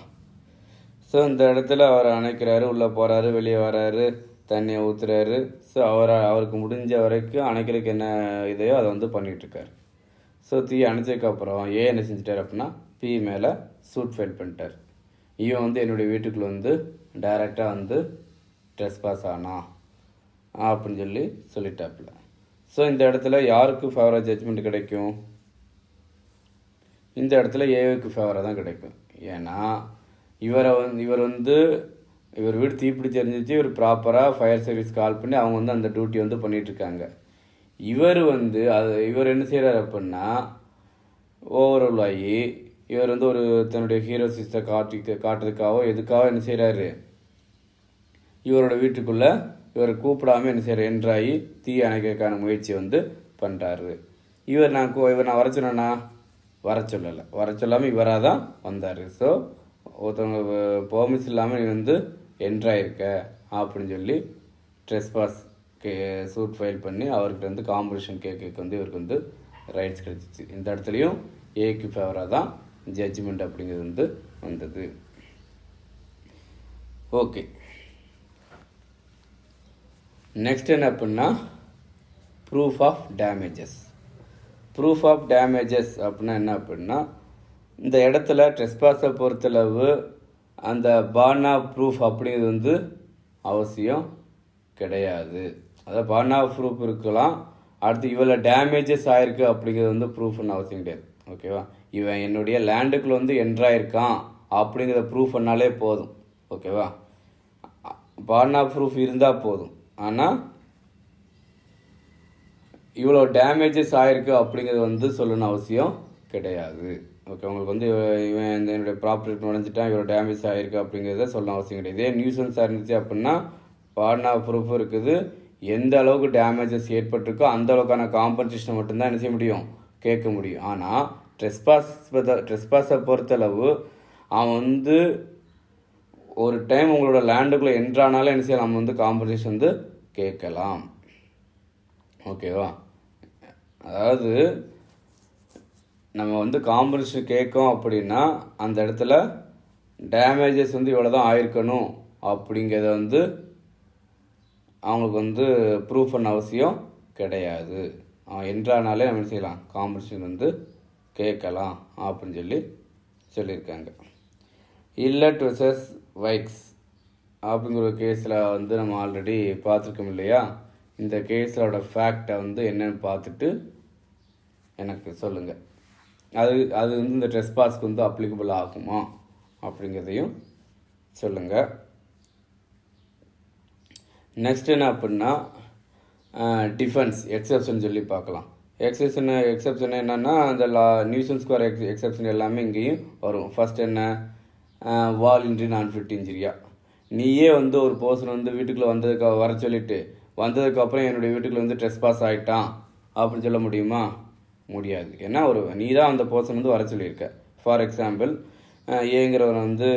ஸோ இந்த இடத்துல அவர் அணைக்கிறாரு, உள்ளே போகிறாரு, வெளியே வராரு, தண்ணியை ஊற்றுறாரு. ஸோ அவருக்கு முடிஞ்ச வரைக்கும் அணைக்கிறதுக்கு என்ன இதையோ அதை வந்து பண்ணிகிட்ருக்காரு. ஸோ தீயை அணைச்சதுக்கப்புறம் என்ன செஞ்சிட்டார் அப்படின்னா பி மேலே சூட் ஃபைல் பண்ணிட்டார். இவன் வந்து என்னுடைய வீட்டுக்குள்ளே வந்து டைரெக்டாக வந்து ட்ரெஸ்பாஸ் ஆனா அப்படின்னு சொல்லி சொல்லிட்டாப்புல. ஸோ இந்த இடத்துல யாருக்கு ஃபேவராக ஜட்ஜ்மெண்ட் கிடைக்கும், இந்த இடத்துல ஏவுக்கு ஃபேவராக தான் கிடைக்கும். ஏன்னா இவர் வீடு தீப்பிடிச்சு எரிஞ்சிச்சு, இவர் ப்ராப்பராக ஃபயர் சர்வீஸ் கால் பண்ணி அவங்க வந்து அந்த டியூட்டி வந்து பண்ணிகிட்ருக்காங்க. இவர் என்ன செய்கிறார் அப்படின்னா ஓவரால் ஆகி இவர் வந்து ஒரு தன்னுடைய ஹீரோ சிஸ்டர் காட்டுறதுக்காகவோ எதுக்காக என்ன செய்கிறாரு, இவரோட வீட்டுக்குள்ளே இவரை கூப்பிடாமல் என்ன செய்கிறார், என்ட்ராகி தீ அணைக்கிறதுக்கான முயற்சியை வந்து பண்ணுறாரு. இவர் நான் வர சொன்னேன்னா வர சொல்லாமல் இவராக தான் வந்தார். ஸோ ஒருத்தவங்க பெர்மிஷன் இல்லாமல் நீ வந்து என்ட்ராயிருக்க அப்படின்னு சொல்லி ட்ரெஸ்பாஸ் சூட் ஃபைல் பண்ணி அவர்கிட்ட வந்து காம்படிஷன் கேட்க வந்து இவருக்கு வந்து ரைட்ஸ் கிடைச்சிச்சு. இந்த இடத்துலையும் ஏக்கு ஃபேவராக தான் ஜட்ஜ்மெண்ட் அப்படிங்கிறது வந்து வந்தது. ஓகே. நெக்ஸ்ட் என்ன அப்படின்னா proof of damages. Proof of damages அப்படின்னா என்ன அப்படின்னா, இந்த இடத்துல ட்ரெஸ்பாஸை பொறுத்தளவு அந்த பார்ன் ஆஃப் ப்ரூஃப் அப்படிங்கிறது வந்து அவசியம் கிடையாது. அதாவது பார்ன் ஆஃப் ப்ரூஃப் இருக்கலாம், அடுத்து இவ்வளோ டேமேஜஸ் ஆகிருக்கு அப்படிங்கிறது வந்து ப்ரூஃப்னு அவசியம் கிடையாது. ஓகேவா. இவன் என்னுடைய லேண்டுக்குள்ளே வந்து என்ட்ராயிருக்கான் அப்படிங்கிறத ப்ரூஃப் பண்ணாலே போதும். ஓகேவா. பார்ன் ஆஃப் ப்ரூஃப் இருந்தால் போதும். ஆனால் இவ்வளோ டேமேஜஸ் ஆகிருக்கு அப்படிங்கிறது வந்து சொல்லணும்னு அவசியம் கிடையாது. ஓகே. உங்களுக்கு வந்து இவன் என்னுடைய ப்ராப்பர்ட்டி நுழைஞ்சிட்டான், இவ்வளோ டேமேஜ் ஆகிருக்கு அப்படிங்கிறத சொல்லணும் அவசியம் கிடையாது. இதே நியூசன்ஸாக இருந்துச்சு அப்படின்னா பார்ன் ஆஃப் ப்ரூஃப் இருக்குது, எந்த அளவுக்கு டேமேஜஸ் ஏற்பட்டிருக்கோ அந்த அளவுக்கான காம்பன்சேஷனை மட்டும்தான் என்ன செய்ய முடியும், கேட்க முடியும். ஆனால் ட்ரெஸ்பாஸை பொறுத்தளவு அவன் வந்து ஒரு டைம் உங்களோட லேண்டுக்குள்ளே என்ட்ரானாலும் என்ன செய்யலாம், நம்ம வந்து காம்பன்சேஷன் வந்து கேட்கலாம். ஓகேவா. அதாவது நம்ம வந்து காம்பன்சேஷன் கேட்கும் அப்படின்னா அந்த இடத்துல டேமேஜஸ் வந்து இவ்வளோ தான் ஆயிருக்கணும் அப்படிங்கிறத வந்து அவங்களுக்கு வந்து ப்ரூஃப் பண்ண அவசியம் கிடையாது. அவன் என்ட்ரானாலே நம்ம என்ன செய்யலாம், காம்பன்சேஷன் வந்து கேட்கலாம் அப்படின்னு சொல்லியிருக்காங்க. இல்லட் வெர்சஸ் வைக்ஸ் அப்படிங்கிற ஒரு கேஸில் வந்து நம்ம ஆல்ரெடி பார்த்துருக்கோம் இல்லையா? இந்த கேஸோட ஃபேக்டை வந்து என்னென்னு பார்த்துட்டு எனக்கு சொல்லுங்கள். அது வந்து இந்த ட்ரெஸ்பாஸ்க்கு வந்து அப்ளிகபிள் ஆகுமா அப்படிங்கிறதையும் சொல்லுங்கள். நெக்ஸ்ட் என்ன அப்படின்னா டிஃபென்ஸ் எக்ஸப்ஷன் சொல்லி பார்க்கலாம். எக்ஸப்ஷன் என்னன்னா அந்த நியூசன்ஸ் ஸ்கொயர் எக்ஸப்ஷன் எல்லாமே இங்கேயும் வரும். ஃபர்ஸ்ட் என்ன, வாலண்டரி நான் ஃபிட் இன்ஜுரியா. நீயே வந்து ஒரு பர்சன் வந்து வீட்டுக்குள்ளே வர சொல்லிட்டு வந்ததுக்கப்புறம் என்னுடைய வீட்டுக்குள்ள வந்து ட்ரெஸ்பாஸ் ஆகிட்டான் அப்படின்னு சொல்ல முடியுமா? முடியாது. ஏன்னா நீ தான் அந்த பர்சன் வந்து வர சொல்லியிருக்க. ஃபார் எக்ஸாம்பிள் ஏங்கிறவரை வந்து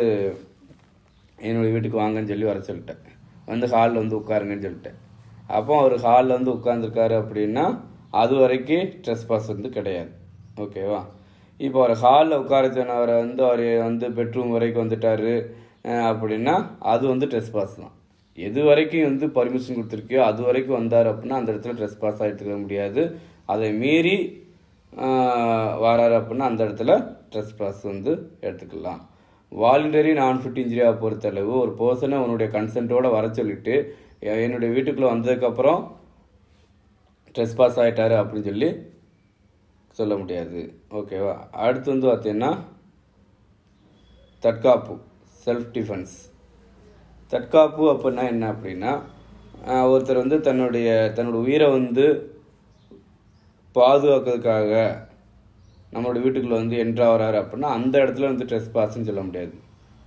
என்னுடைய வீட்டுக்கு வாங்கன்னு சொல்லி வர சொல்லிட்டேன், வந்து ஹாலில் வந்து உட்காருங்கன்னு சொல்லிட்டேன். அப்போ அவர் ஹாலில் வந்து உட்காந்துருக்காரு அப்படின்னா அது வரைக்கும் ட்ரெஸ்பாஸ் வந்து கிடையாது. ஓகேவா? இப்போ அவர் ஹாலில் உட்கார சொன்னவரை வந்து அவர் வந்து பெட்ரூம் வரைக்கும் வந்துட்டாரு அப்படின்னா அது வந்து ட்ரெஸ்பாஸ் தான். எது வரைக்கும் வந்து பர்மிஷன் கொடுத்துருக்கியோ அது வரைக்கும் வந்தார் அப்படின்னா அந்த இடத்துல ட்ரெஸ்பாஸ் எடுத்துக்க முடியாது. அதை மீறி வராரு அப்படின்னா அந்த இடத்துல ட்ரெஸ்பாஸ் வந்து எடுத்துக்கலாம். வாலண்டரி நான் ஃபிட் இன்ஜுரியாக பொறுத்தளவு ஒரு பர்சனை உன்னுடைய கன்சென்ட்டோட வர சொல்லிட்டு என்னுடைய வீட்டுக்குள்ளே வந்ததுக்கப்புறம் ட்ரெஸ்பாஸ் ஆகிட்டாரு அப்படின்னு சொல்ல முடியாது. ஓகேவா? அடுத்து வந்து பார்த்தீங்கன்னா தற்காப்பு, செல்ஃப் டிஃபென்ஸ். தற்காப்பு அப்படின்னா என்ன அப்படின்னா ஒருத்தர் வந்து தன்னோட உயிரை வந்து பாதுகாக்கிறதுக்காக நம்மளோட வீட்டுக்குள்ளே வந்து என்ட்ராகிறாரு அப்படின்னா அந்த இடத்துல வந்து ட்ரெஸ்பாஸ்ன்னு சொல்ல முடியாது.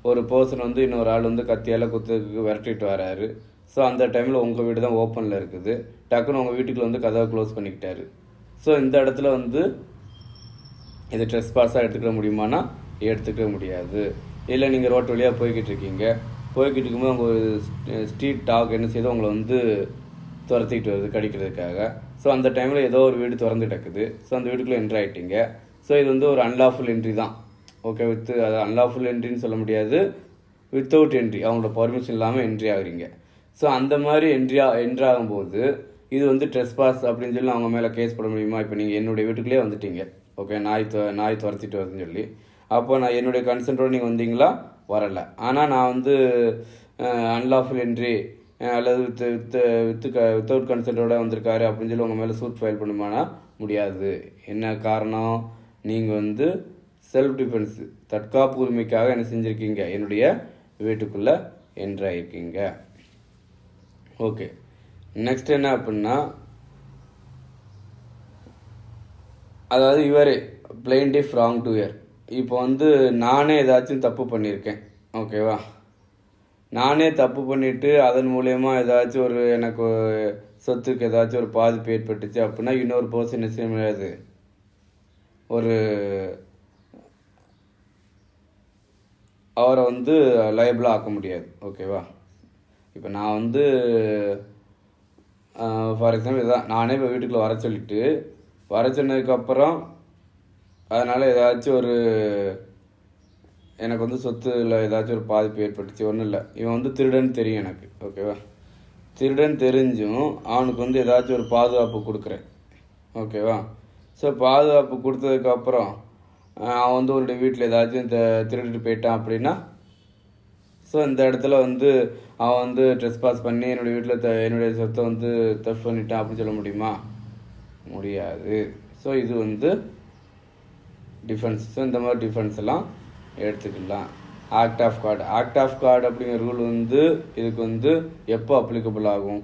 ஒரு பர்சன் வந்து இன்னொரு ஆள் வந்து கத்தியால் குத்துக்கு விரட்டிட்டு வராரு. ஸோ அந்த டைமில் உங்கள் வீடு தான் ஓப்பனில் இருக்குது, டக்குன்னு உங்கள் வீட்டுக்குள்ள வந்து கதவை க்ளோஸ் பண்ணிக்கிட்டாரு. ஸோ இந்த இடத்துல வந்து இது ட்ரெஸ்பாஸாக எடுத்துக்கிற முடியுமானா எடுத்துக்க முடியாது. இல்லை நீங்கள் ரோட்டு வழியாக போய்கிட்டு இருக்கும்போது உங்கள் ஒரு ஸ்ட்ரீட் டாக் என்ன செய்யுது, உங்களை வந்து துரத்திக்கிட்டு வருது கடிக்கிறதுக்காக. ஸோ அந்த டைமில் ஏதோ ஒரு வீடு திறந்து கிடக்குது. ஸோ அந்த வீட்டுக்குள்ளே என்ட்ரி ஆகிட்டீங்க. ஸோ இது வந்து ஒரு அன்லாஃபுல் என்ட்ரி தான். ஓகே, அது அன்லாஃபுல் என்ட்ரின்னு சொல்ல முடியாது, வித்தவுட் என்ட்ரி, அவங்களோட பர்மிஷன் இல்லாமல் என்ட்ரி ஆகுறீங்க. ஸோ அந்த மாதிரி என்ட்ரி ஆகும்போது இது வந்து ட்ரெஸ்பாஸ் அப்படின்னு சொல்லி அவங்க மேலே கேஸ் போட முடியுமா? இப்போ நீங்கள் என்னுடைய வீட்டுக்குள்ளே வந்துட்டீங்க, ஓகே, நாய் துரத்திட்டு வருதுன்னு சொல்லி, அப்போ நான் என்னுடைய கன்சென்ட்டோடு நீங்கள் வந்தீங்களா? வரலை. ஆனால் நான் வந்து அன்லாஃபுல் என்ட்ரி அல்லது வித்தவுட் கன்சென்ட்டோட வந்திருக்காரு அப்படின்னு சொல்லி உங்கள் மேலே சூட் ஃபைல் பண்ணுமானா முடியாது. என்ன காரணம்? நீங்கள் வந்து செல்ஃப் டிஃபென்ஸ், தற்காப்பு உரிமைக்காக என்ன செஞ்சுருக்கீங்க, என்னுடைய வீட்டுக்குள்ளே என்ட்ரி ஆகிருக்கீங்க. ஓகே, நெக்ஸ்ட் என்ன அப்படின்னா அதாவது இவரே பிளைண்டிஃப் ராங் டு இயர். இப்போ வந்து நானே ஏதாச்சும் தப்பு பண்ணியிருக்கேன், ஓகேவா? நானே தப்பு பண்ணிவிட்டு அதன் மூலயமா ஏதாச்சும் ஒரு எனக்கு சொத்துக்கு ஏதாச்சும் ஒரு பாதிப்பு ஏற்பட்டுச்சு அப்படின்னா இன்னொரு பர்சன் என்ன செய்ய முடியாது, அவரை வந்து லைபிளாக ஆக்க முடியாது. ஓகேவா? இப்போ நான் வந்து ஃபார் எக்ஸாம்பிள் இதுதான், நானே இப்போ வீட்டுக்குள்ளே வர சொன்னதுக்கப்புறம் அதனால் ஏதாச்சும் ஒரு எனக்கு வந்து சொத்துல ஏதாச்சும் ஒரு பாதிப்பு ஏற்பட்டுச்சு, ஒன்றும் இல்லை, இவன் வந்து திருடன் தெரியும் எனக்கு, ஓகேவா? திருடன் தெரிஞ்சும் அவனுக்கு வந்து ஏதாச்சும் ஒரு பாதுகாப்பு கொடுக்குறேன், ஓகேவா? ஸோ பாதுகாப்பு கொடுத்ததுக்கப்புறம் அவன் வந்து உன்னுடைய வீட்டில் ஏதாச்சும் திருடிட்டு போயிட்டான் அப்படின்னா ஸோ இந்த இடத்துல வந்து அவன் வந்து ட்ரெஸ்பாஸ் பண்ணி என்னுடைய வீட்டில் என்னுடைய சொத்தை வந்து தெஃப்ட் பண்ணிட்டான் அப்படின்னு சொல்ல முடியுமா? முடியாது. ஸோ இது வந்து டிஃபென்ஸ். ஸோ இந்த மாதிரி டிஃபென்ஸ் எல்லாம் எடுத்துக்கலாம். ஆக்ட் ஆஃப் காட் அப்படிங்கிற ரூல் வந்து இதுக்கு வந்து எப்போ அப்ளிகபிள் ஆகும்?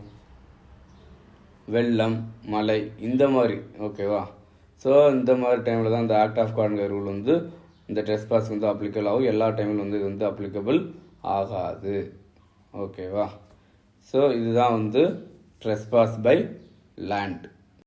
வெள்ளம், மழை, இந்த மாதிரி, ஓகேவா? ஸோ இந்த மாதிரி டைமில் தான் இந்த ஆக்ட் ஆஃப் காட்ங்கிற ரூல் வந்து இந்த ட்ரெஸ்பாஸ் வந்து அப்ளிகபிள் ஆகும். எல்லா டைமில் வந்து இது வந்து அப்ளிகபிள் ஆகாது, ஓகேவா? ஸோ இதுதான் வந்து ட்ரெஸ்பாஸ் பை லேண்ட்.